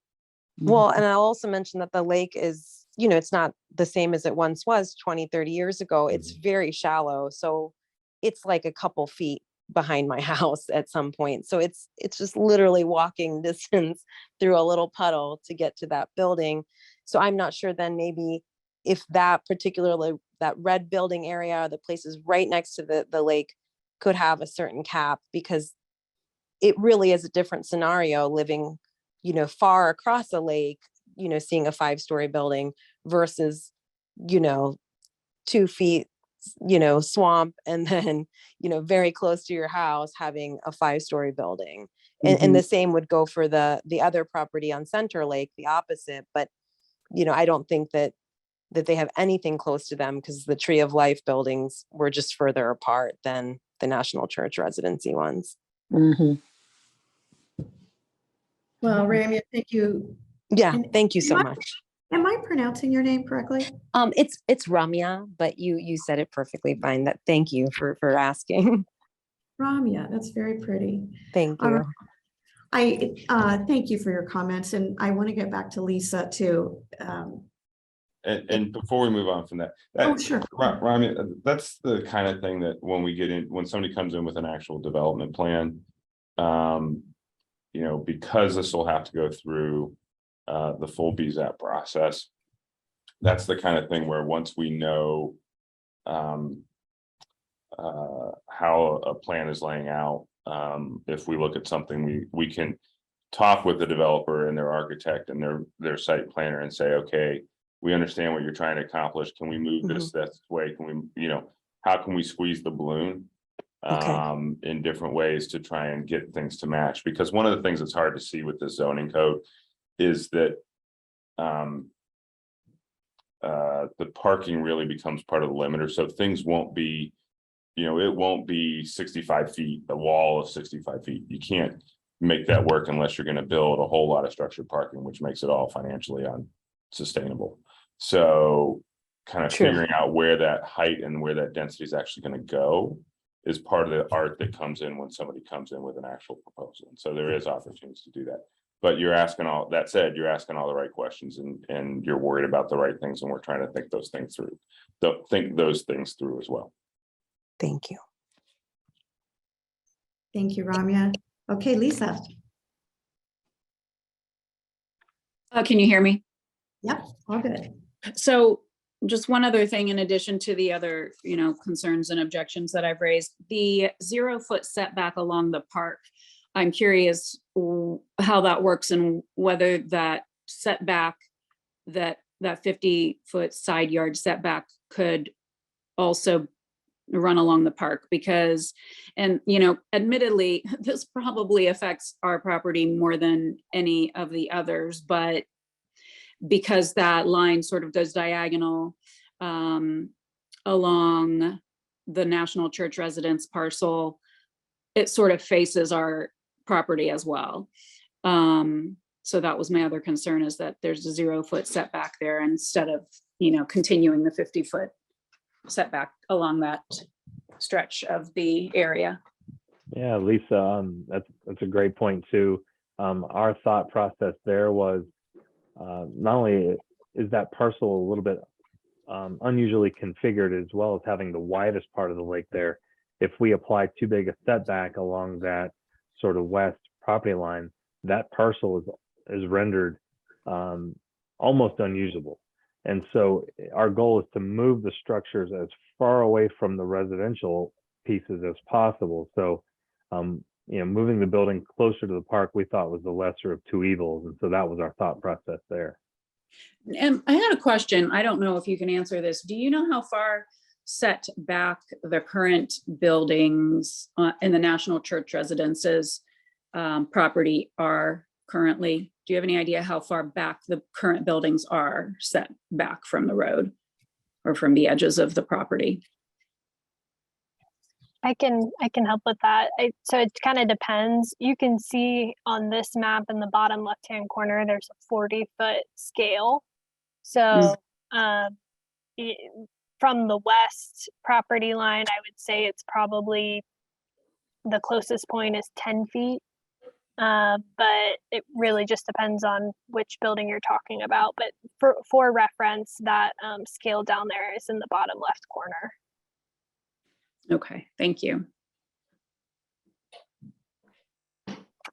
Well, and I'll also mention that the lake is, it's not the same as it once was 20, 30 years ago. It's very shallow. So it's like a couple feet behind my house at some point. So it's just literally walking distance through a little puddle to get to that building. So I'm not sure then maybe if that particularly, that red building area, the places right next to the lake could have a certain cap, because it really is a different scenario living, far across a lake, seeing a 5-story building versus, 2 feet, swamp, and then, very close to your house having a 5-story building. And the same would go for the other property on Center Lake, the opposite. But, I don't think that they have anything close to them, because the Tree of Life buildings were just further apart than the National Church Residency ones. Mhm. Well, Ramya, thank you. Yeah, And thank you so am I- much. Am I pronouncing your name correctly? It's Ramya, but you said it perfectly fine. That thank you for asking. Ramya, that's very pretty. Thank All you. right. I thank you for your comments, and I want to get back to Lisa too. And before we move on from that, Oh, sure. Rami, that's the kind of thing that when somebody comes in with an actual development plan, because this will have to go through the full BZAP process, that's the kind of thing where once we know how a plan is laying out, if we look at something, we can talk with the developer and their architect and their site planner and say, okay, we understand what you're trying to accomplish. Can we move this way? Can we, how can we squeeze the balloon in different ways to try and get things to match? Because one of the things that's hard to see with the zoning code is that the parking really becomes part of the limiter. So things won't be, it won't be 65 feet, a wall of 65 feet. You can't make that work unless you're going to build a whole lot of structured parking, which makes it all financially unsustainable. So kind of figuring out where that height and where that density is actually going to go is part of the art that comes in when somebody comes in with an actual proposal. And so there is opportunities to do that. But you're asking all the right questions, and you're worried about the right things, and we're trying to think those things through. Think those things through as well. Thank you. Thank you, Ramya. Okay, Lisa. Can you hear me? Yep, all good. So just one other thing, in addition to the other, concerns and objections that I've raised, the 0-foot setback along the park. I'm curious how that works and whether that setback, that 50-foot side yard setback could also run along the park, because, and, admittedly, this probably affects our property more than any of the others, but because that line sort of goes diagonal along the National Church Residence parcel, it sort of faces our property as well. So that was my other concern, is that there's a 0-foot setback there instead of, continuing the 50-foot setback along that stretch of the area. Yeah, Lisa, that's a great point too. Our thought process there was not only is that parcel a little bit unusually configured, as well as having the widest part of the lake there. If we apply too big a setback along that sort of west property line, that parcel is rendered almost unusable. And so our goal is to move the structures as far away from the residential pieces as possible. So, moving the building closer to the park, we thought was the lesser of two evils. And so that was our thought process there. And I had a question. I don't know if you can answer this. Do you know how far set back the current buildings in the National Church Residences property are currently? Do you have any idea how far back the current buildings are set back from the road or from the edges of the property? I can help with that. So it kind of depends. You can see on this map in the bottom left-hand corner, there's a 40-foot scale. So i- from the west property line, I would say it's probably the closest point is 10 feet. But it really just depends on which building you're talking about. But for reference, that scale down there is in the bottom left corner. Okay, thank you.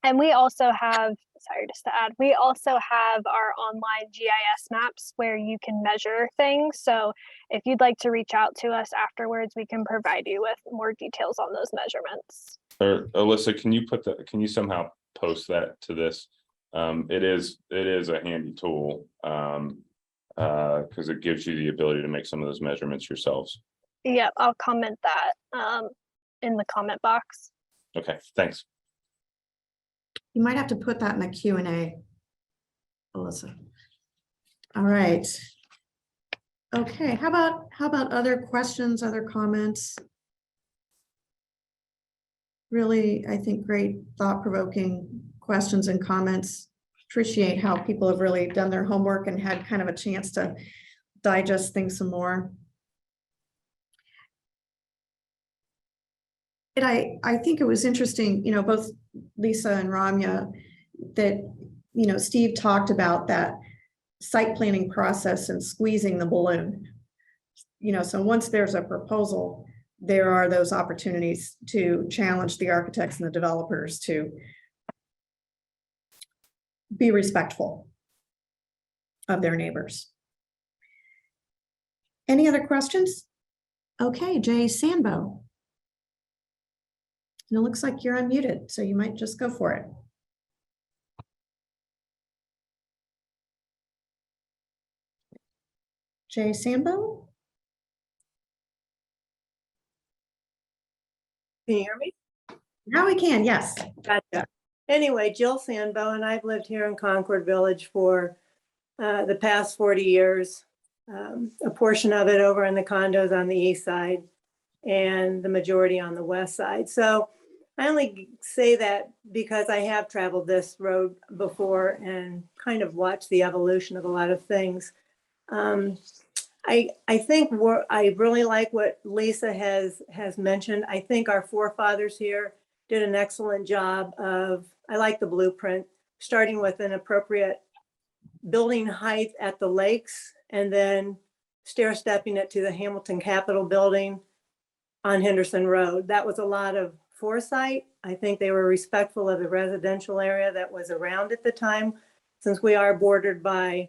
And we also have, sorry, just to add, we also have our online GIS maps where you can measure things. So if you'd like to reach out to us afterwards, we can provide you with more details on those measurements. Or Alyssa, can you somehow post that to this? It is a handy tool, because it gives you the ability to make some of those measurements yourselves. Yeah, I'll comment that in the comment box. Okay, thanks. You might have to put that in the Q&A, Alyssa. All right. Okay, how about other questions, other comments? Really, I think great thought-provoking questions and comments. Appreciate how people have really done their homework and had kind of a chance to digest things some more. And I think it was interesting, you know, both Lisa and Ramya, that, you know, Steve talked about that site planning process and squeezing the balloon. You know, so once there's a proposal, there are those opportunities to challenge the architects and the developers to be respectful of their neighbors. Any other questions? Okay, Jay Sambo. And it looks like you're unmuted, so you might just go for it. Jay Sambo? Can you hear me? Now we can, yes. Gotcha. Anyway, Jill Sandbo, and I've lived here in Concord Village for the past 40 years. A portion of it over in the condos on the east side and the majority on the west side. So I only say that because I have traveled this road before and kind of watched the evolution of a lot of things. I think I really like what Lisa has mentioned. I think our forefathers here did an excellent job of, I like the blueprint, starting with an appropriate building height at the lakes and then stair stepping it to the Hamilton Capitol building on Henderson Road. That was a lot of foresight. I think they were respectful of the residential area that was around at the time, since we are bordered by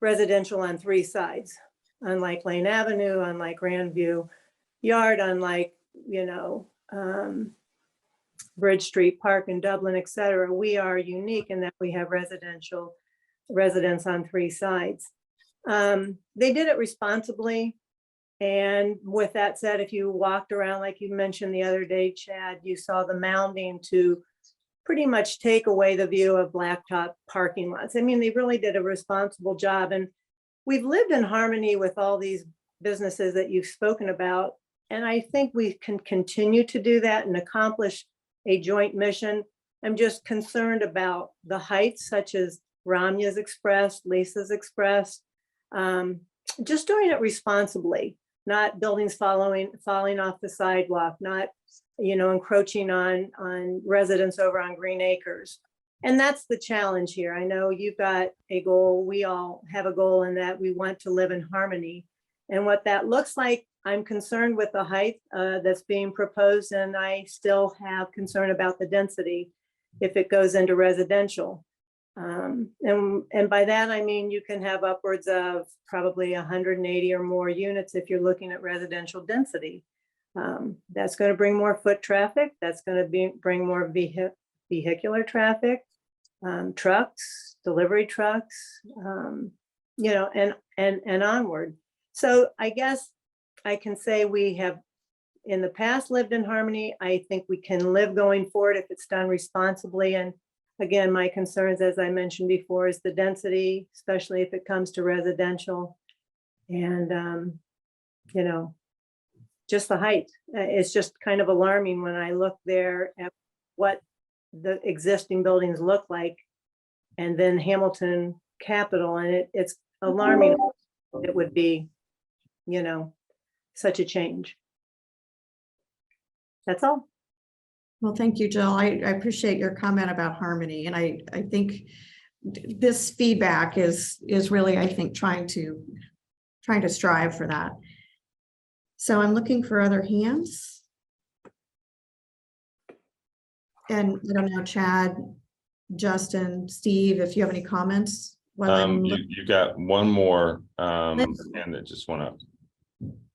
residential on three sides, unlike Lane Avenue, unlike Grandview Yard, unlike, you know, Bridge Street Park in Dublin, et cetera. We are unique in that we have residential residents on three sides. They did it responsibly. And with that said, if you walked around, like you mentioned the other day, Chad, you saw the mounding to pretty much take away the view of blacktop parking lots. I mean, they really did a responsible job. And we've lived in harmony with all these businesses that you've spoken about. And I think we can continue to do that and accomplish a joint mission. I'm just concerned about the heights, such as Ramya's expressed, Lisa's expressed, just doing it responsibly. Not buildings falling off the sidewalk, not, you know, encroaching on residents over on Green Acres. And that's the challenge here. I know you've got a goal. We all have a goal in that we want to live in harmony. And what that looks like, I'm concerned with the height that's being proposed, and I still have concern about the density if it goes into residential. And by that, I mean, you can have upwards of probably 180 or more units if you're looking at residential density. That's going to bring more foot traffic. That's going to bring more vehicular traffic, trucks, delivery trucks, you know, and onward. So I guess I can say we have in the past lived in harmony. I think we can live going forward if it's done responsibly. And again, my concerns, as I mentioned before, is the density, especially if it comes to residential. And, you know, just the height. It's just kind of alarming when I look there at what the existing buildings look like. And then Hamilton Capitol, and it's alarming. It would be, you know, such a change. That's all. Well, thank you, Jill. I appreciate your comment about harmony, and I think this feedback is really, I think, trying to strive for that. So I'm looking for other hands. And I don't know, Chad, Justin, Steve, if you have any comments. while I'm You got one more, and I just want to.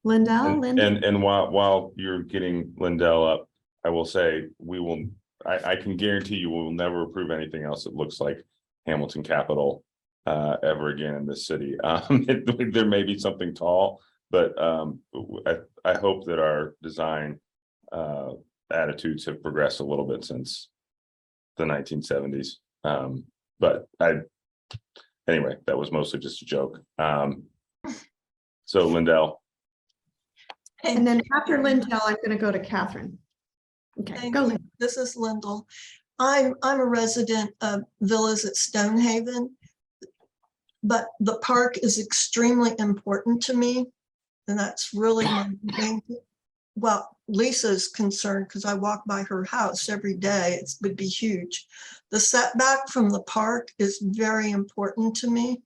Lindell, And while you're getting Lindell up, I will say I can guarantee you will never approve anything else that looks like Hamilton Capitol ever again in this city. There may be something tall, but I hope that our design attitudes have progressed a little bit since the 1970s. But anyway, that was mostly just a joke. So Lindell. and then after Lindell, I'm going to go to Catherine. Okay, Thank go you. Lynn. This is Lyndall. I'm a resident of Villas at Stonehaven, but the park is extremely important to me. And that's really my main, well, Lisa's concerned because I walk by her house every day. It would be huge. The setback from the park is very important to me.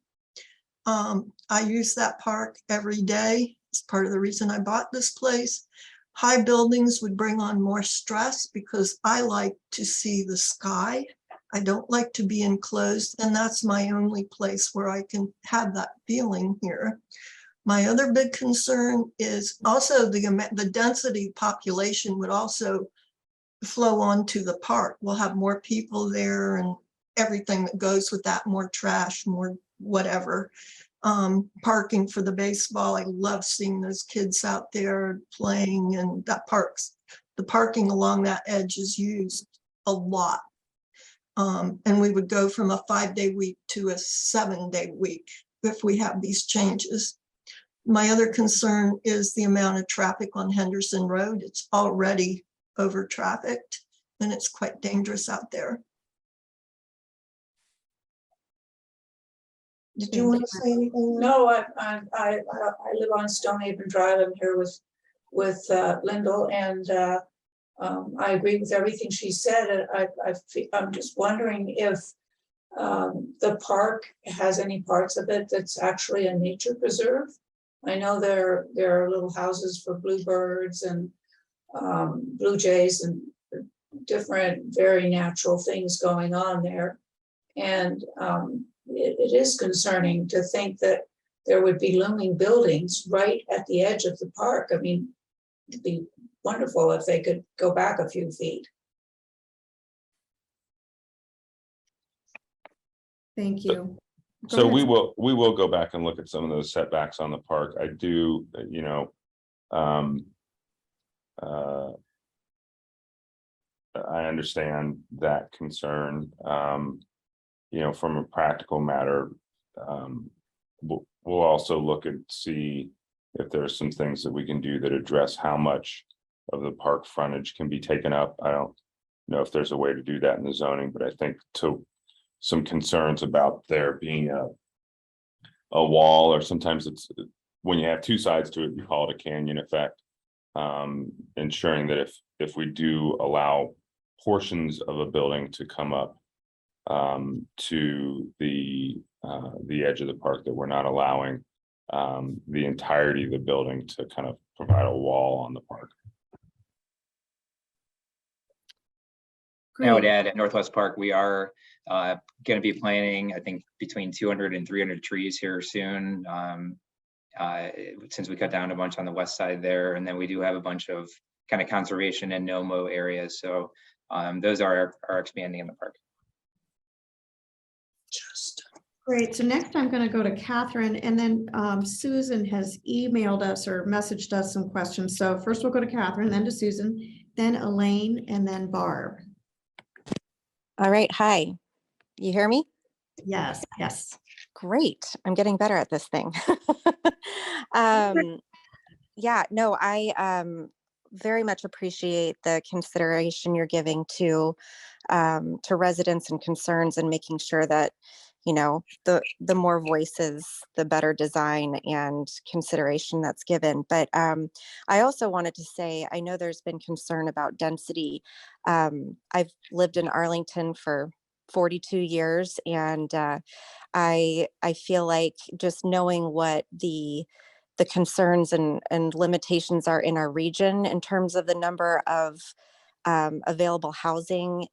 I use that park every day. It's part of the reason I bought this place. High buildings would bring on more stress because I like to see the sky. I don't like to be enclosed, and that's my only place where I can have that feeling here. My other big concern is also the density population would also flow onto the park. We'll have more people there and everything that goes with that, more trash, more whatever. Parking for the baseball. I love seeing those kids out there playing, and the parking along that edge is used a lot. And we would go from a 5-day week to a 7-day week if we have these changes. My other concern is the amount of traffic on Henderson Road. It's already over trafficked and it's quite dangerous out there. Did you want to say anything? No, I live on Stonehaven Drive. I'm here with Lyndall, and I agree with everything she said. I'm just wondering if the park has any parts of it that's actually a nature preserve. I know there are little houses for bluebirds and blue jays and different very natural things going on there, and it is concerning to think that there would be looming buildings right at the edge of the park. I mean, it'd be wonderful if they could go back a few feet. Thank you. So we will go back and look at some of those setbacks on the park. I do, you know, I understand that concern. You know, from a practical matter, we'll also look and see if there are some things that we can do that address how much of the park frontage can be taken up. I don't know if there's a way to do that in the zoning, but I think to some concerns about there being a wall, or sometimes it's when you have two sides to it, you call it a canyon effect. Ensuring that if we do allow portions of a building to come up to the edge of the park, that we're not allowing the entirety of the building to kind of provide a wall on the park. I would add at Northwest Park, we are going to be planting, I think, between 200 and 300 trees here soon. Since we cut down a bunch on the west side there, and then we do have a bunch of kind of conservation and no-mow areas. So those are expanding in the park. Great. So next I'm going to go to Catherine, and then Susan has emailed us or messaged us some questions. So first we'll go to Catherine, then to Susan, then Elaine, and then Barb. All right. Hi. You hear me? Yes. Yes. Great. I'm getting better at this thing. Yeah, no, I very much appreciate the consideration you're giving to residents and concerns, and making sure that, you know, the more voices, the better design and consideration that's given. But I also wanted to say, I know there's been concern about density. I've lived in Arlington for 42 years, and I feel like just knowing what the concerns and limitations are in our region in terms of the number of available housing,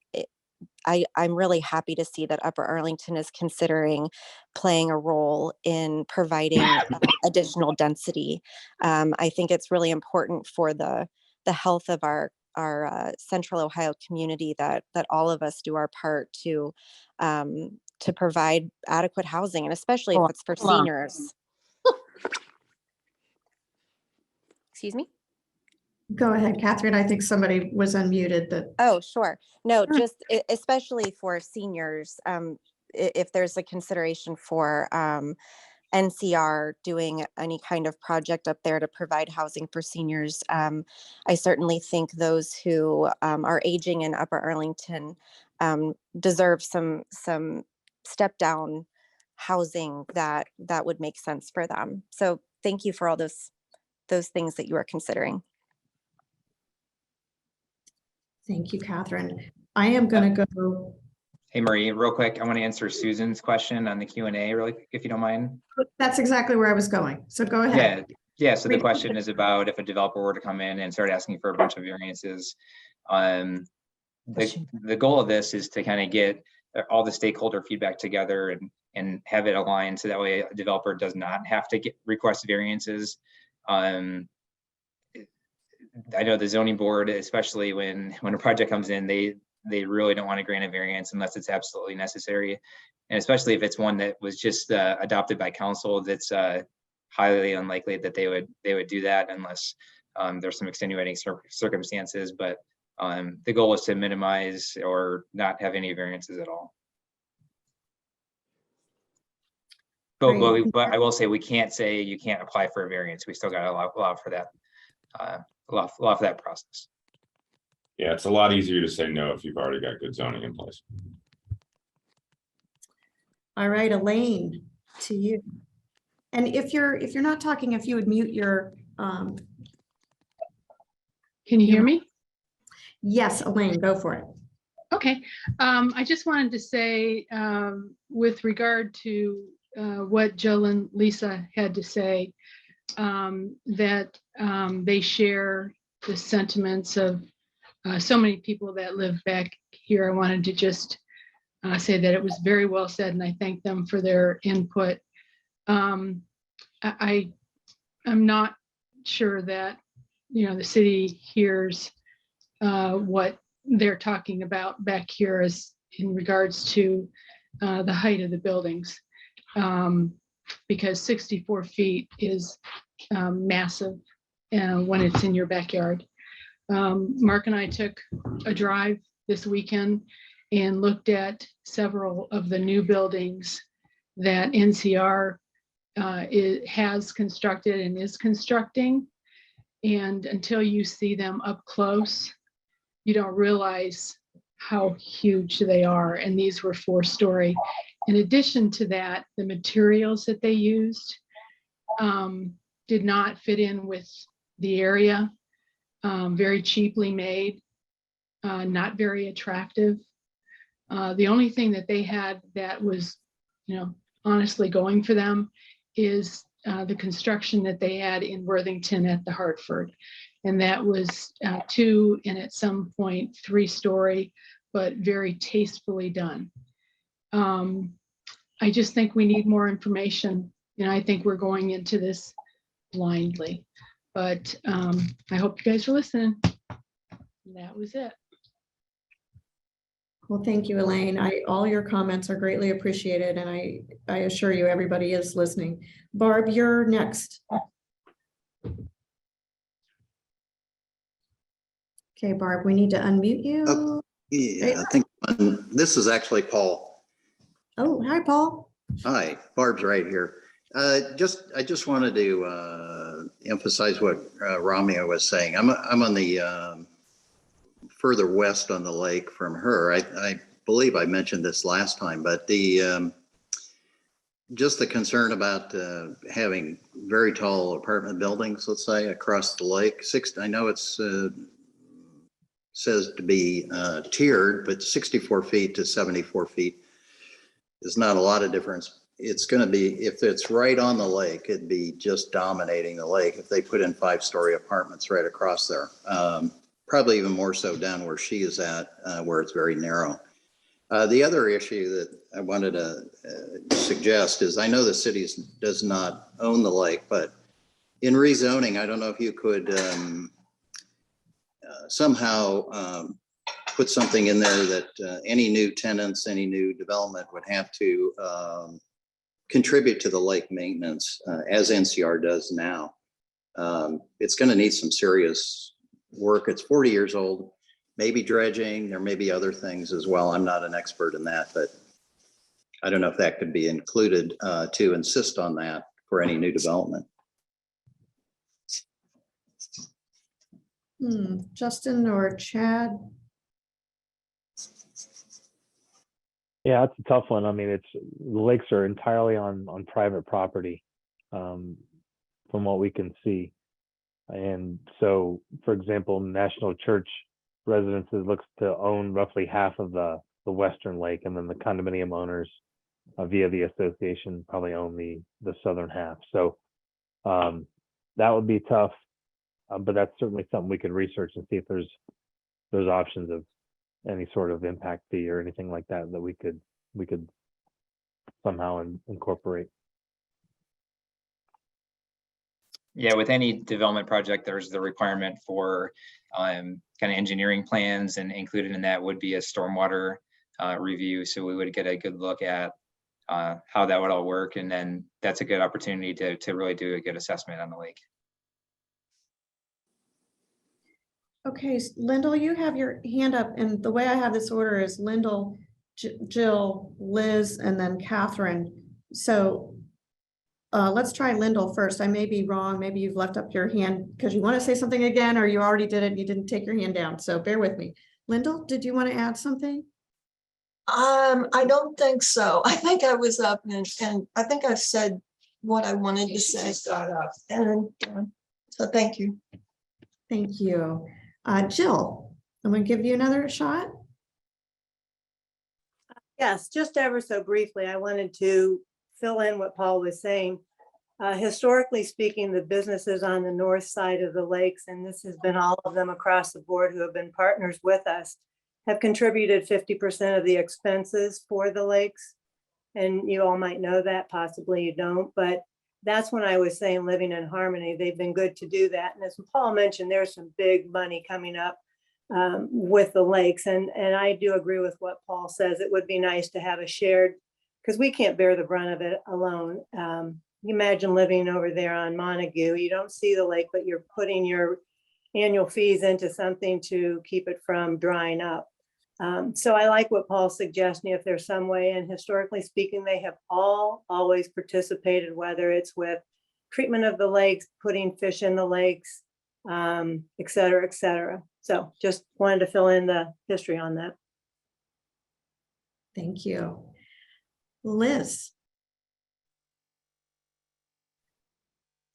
I'm really happy to see that Upper Arlington is considering playing a role in providing additional density. I think it's really important for the health of our Central Ohio community that all of us do our part to provide adequate housing, and especially if it's for seniors. Excuse me? Go ahead, Catherine. I think somebody was unmuted that. Oh, sure. No, just especially for seniors, if there's a consideration for NCR doing any kind of project up there to provide housing for seniors, I certainly think those who are aging in Upper Arlington deserve some step down housing that would make sense for them. So thank you for all those things that you are considering. Thank you, Catherine. I am going to go. Hey, Marie, real quick, I want to answer Susan's question on the Q&A really quick, if you don't mind. That's exactly where I was going. So go ahead. Yeah. So the question is about if a developer were to come in and start asking for a bunch of variances. The goal of this is to kind of get all the stakeholder feedback together and have it aligned, so that way a developer does not have to request variances. I know the zoning board, especially when a project comes in, they really don't want to grant a variance unless it's absolutely necessary. And especially if it's one that was just adopted by council, that's highly unlikely that they would do that unless there's some extenuating circumstances. But the goal is to minimize or not have any variances at all. But I will say, we can't say you can't apply for a variance. We still got to allow for that. Allow for that process. Yeah, it's a lot easier to say no if you've already got good zoning in place. All right, Elaine, to you. And if you're not talking, if you would mute your. Can you hear me? Yes, Elaine, go for it. Okay. I just wanted to say, with regard to what Jill and Lisa had to say, that they share the sentiments of so many people that live back here. I wanted to just say that it was very well said, and I thank them for their input. I'm not sure that, you know, the city hears what they're talking about back here as in regards to the height of the buildings, because 64 feet is massive when it's in your backyard. Mark and I took a drive this weekend and looked at several of the new buildings that NCR has constructed and is constructing. And until you see them up close, you don't realize how huge they are. And these were 4-story. In addition to that, the materials that they used did not fit in with the area. Very cheaply made, not very attractive. The only thing that they had that was, you know, honestly going for them is the construction that they had in Worthington at the Hartford. And that was 2 and at some point 3-story, but very tastefully done. I just think we need more information. And I think we're going into this blindly, but I hope you guys are listening. And that was it. Well, thank you, Elaine. All your comments are greatly appreciated, and I assure you everybody is listening. Barb, you're next. Okay, Barb, we need to unmute you. Oh, yeah, I think this is actually Paul. Oh, hi, Paul. Hi, Barb's right here. I just wanted to emphasize what Ramya was saying. I'm on the further west on the lake from her. I believe I mentioned this last time, but the just the concern about having very tall apartment buildings, let's say, across the lake. I know it's says to be tiered, but 64 feet to 74 feet is not a lot of difference. It's going to be, if it's right on the lake, it'd be just dominating the lake if they put in 5-story apartments right across there. Probably even more so down where she is at, where it's very narrow. The other issue that I wanted to suggest is, I know the city does not own the lake, but in rezoning, I don't know if you could somehow put something in there that any new tenants, any new development would have to contribute to the lake maintenance, as NCR does now. It's going to need some serious work. It's 40 years old, maybe dredging. There may be other things as well. I'm not an expert in that, but I don't know if that could be included to insist on that for any new development. Justin or Chad? Yeah, that's a tough one. I mean, the lakes are entirely on private property, from what we can see. And so, for example, National Church Residences looks to own roughly half of the western lake, and then the condominium owners via the association probably own the southern half. So that would be tough, but that's certainly something we could research and see if there's options of any sort of impact fee or anything like that we could somehow incorporate. Yeah, with any development project, there's the requirement for kind of engineering plans, and included in that would be a stormwater review. So we would get a good look at how that would all work, and then that's a good opportunity to really do a good assessment on the lake. Okay, Lyndall, you have your hand up, and the way I have this order is Lyndall, Jill, Liz, and then Catherine. So let's try Lyndall first. I may be wrong. Maybe you've left up your hand because you want to say something again, or you already did it and you didn't take your hand down. So bear with me. Lyndall, did you want to add something? I don't think so. I think I was up and I think I've said what I wanted to say. And so thank you. Thank you. Jill, I'm going to give you another shot. Yes, just ever so briefly, I wanted to fill in what Paul was saying. Historically speaking, the businesses on the north side of the lakes, and this has been all of them across the board who have been partners with us, have contributed 50% of the expenses for the lakes. And you all might know that, possibly you don't, but that's when I was saying living in harmony. They've been good to do that. And as Paul mentioned, there's some big money coming up with the lakes. And I do agree with what Paul says. It would be nice to have a shared, because we can't bear the brunt of it alone. You imagine living over there on Montague, you don't see the lake, but you're putting your annual fees into something to keep it from drying up. So I like what Paul's suggesting, if there's some way, and historically speaking, they have always participated, whether it's with treatment of the lakes, putting fish in the lakes, et cetera, et cetera. So just wanted to fill in the history on that. Thank you. Liz.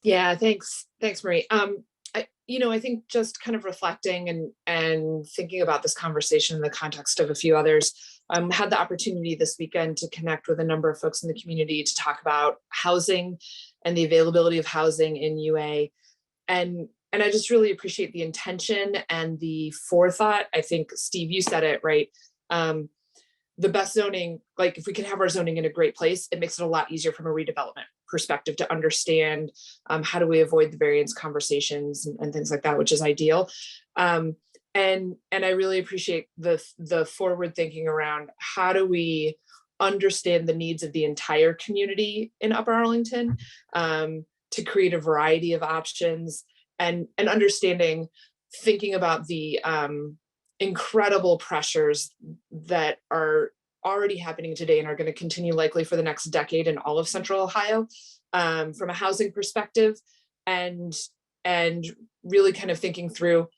Yeah, thanks, Marie. I think just kind of reflecting and thinking about this conversation in the context of a few others, had the opportunity this weekend to connect with a number of folks in the community to talk about housing and the availability of housing in UA. And I just really appreciate the intention and the forethought. I think, Steve, you said it right. The best zoning, like if we can have our zoning in a great place, it makes it a lot easier from a redevelopment perspective to understand how do we avoid the variance conversations and things like that, which is ideal. And I really appreciate the forward thinking around how do we understand the needs of the entire community in Upper Arlington to create a variety of options, and understanding, thinking about the incredible pressures that are already happening today and are going to continue likely for the next decade in all of Central Ohio from a housing perspective, and and really kind of thinking through,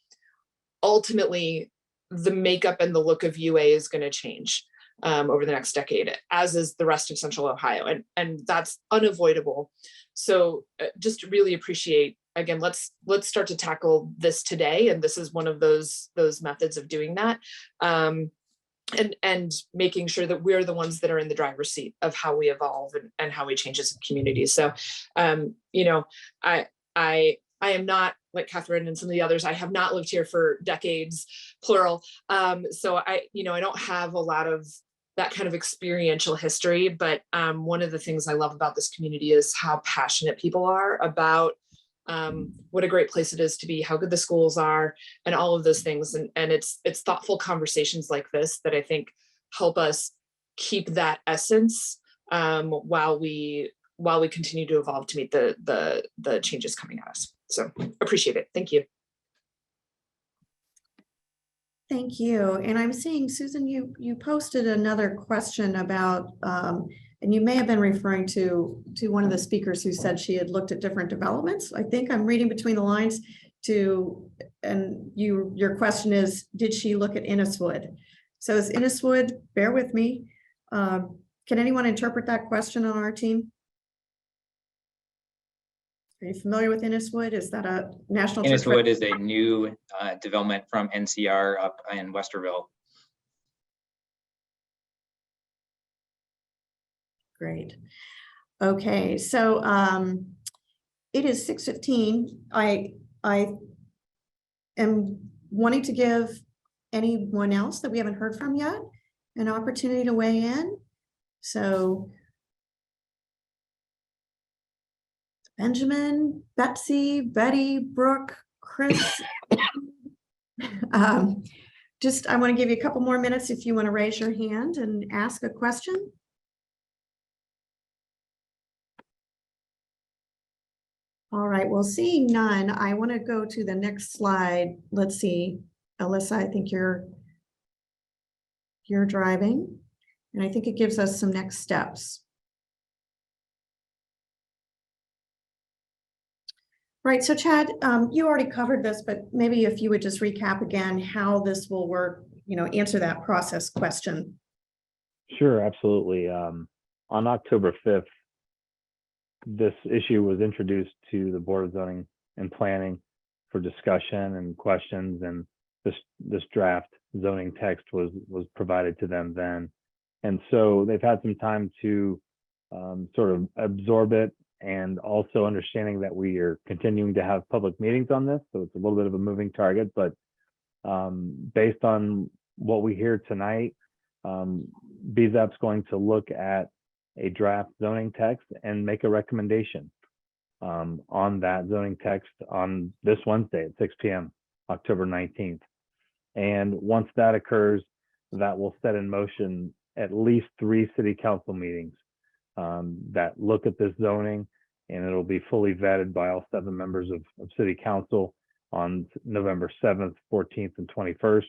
ultimately, the makeup and the look of UA is going to change over the next decade, as is the rest of Central Ohio, and that's unavoidable. So just really appreciate, again, let's start to tackle this today, and this is one of those methods of doing that, and making sure that we're the ones that are in the driver's seat of how we evolve and how we change as a community. So, you know, I am not like Catherine and some of the others. I have not lived here for decades, plural. So I don't have a lot of that kind of experiential history, but one of the things I love about this community is how passionate people are about what a great place it is to be, how good the schools are, and all of those things. And it's thoughtful conversations like this that I think help us keep that essence while we continue to evolve to meet the changes coming at us. So appreciate it. Thank you. Thank you. And I'm seeing, Susan, you posted another question about, and you may have been referring to one of the speakers who said she had looked at different developments. I think I'm reading between the lines and your question is, did she look at Inniswood? So is Inniswood, bear with me. Can anyone interpret that question on our team? Are you familiar with Inniswood? Is that a national? Inniswood is a new development from NCR up in Westerville. Great. Okay, so it is 6:15. I am wanting to give anyone else that we haven't heard from yet an opportunity to weigh in. So Benjamin, Betsy, Betty, Brooke, Chris. I want to give you a couple more minutes if you want to raise your hand and ask a question. All right, well, seeing none, I want to go to the next slide. Let's see, Alyssa, I think you're driving, and I think it gives us some next steps. Right, so Chad, you already covered this, but maybe if you would just recap again how this will work, answer that process question. Sure, absolutely. On October 5th, this issue was introduced to the Board of Zoning and Planning for discussion and questions, and this draft zoning text was provided to them then. And so they've had some time to sort of absorb it, and also understanding that we are continuing to have public meetings on this. So it's a little bit of a moving target, but based on what we hear tonight, BZAP's going to look at a draft zoning text and make a recommendation on that zoning text on this Wednesday at 6 p.m., October 19th. And once that occurs, that will set in motion at least 3 city council meetings that look at this zoning, and it'll be fully vetted by all 7 members of city council on November 7th, 14th, and 21st.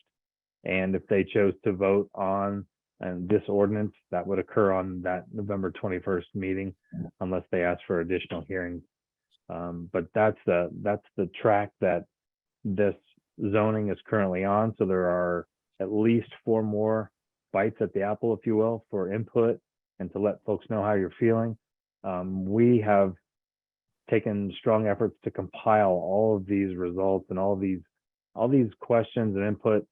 And if they chose to vote on this ordinance, that would occur on that November 21st meeting, unless they ask for additional hearings. But that's the track that this zoning is currently on. So there are at least 4 more bites at the apple, if you will, for input and to let folks know how you're feeling. We have taken strong efforts to compile all of these results and all these questions and input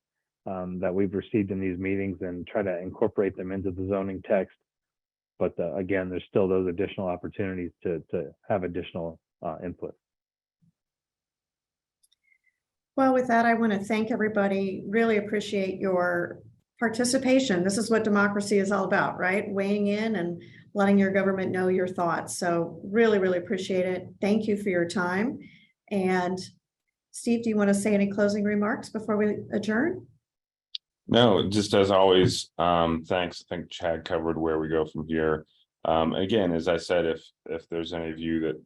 that we've received in these meetings and try to incorporate them into the zoning text. But again, there's still those additional opportunities to have additional input. Well, with that, I want to thank everybody. Really appreciate your participation. This is what democracy is all about, right? Weighing in and letting your government know your thoughts. So really, really appreciate it. Thank you for your time. And Steve, do you want to say any closing remarks before we adjourn? No, just as always, thanks. I think Chad covered where we go from here. Again, as I said, if there's any of you that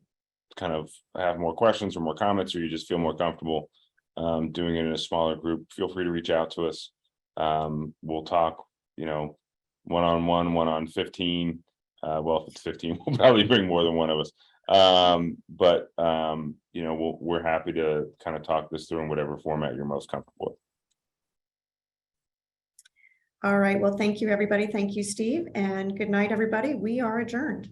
kind of have more questions or more comments, or you just feel more comfortable doing it in a smaller group, feel free to reach out to us. We'll talk, one-on-1, 1-on-15. Well, if it's 15, we'll probably bring more than one of us. But, you know, we're happy to kind of talk this through in whatever format you're most comfortable with. All right. Well, thank you, everybody. Thank you, Steve, and good night, everybody. We are adjourned.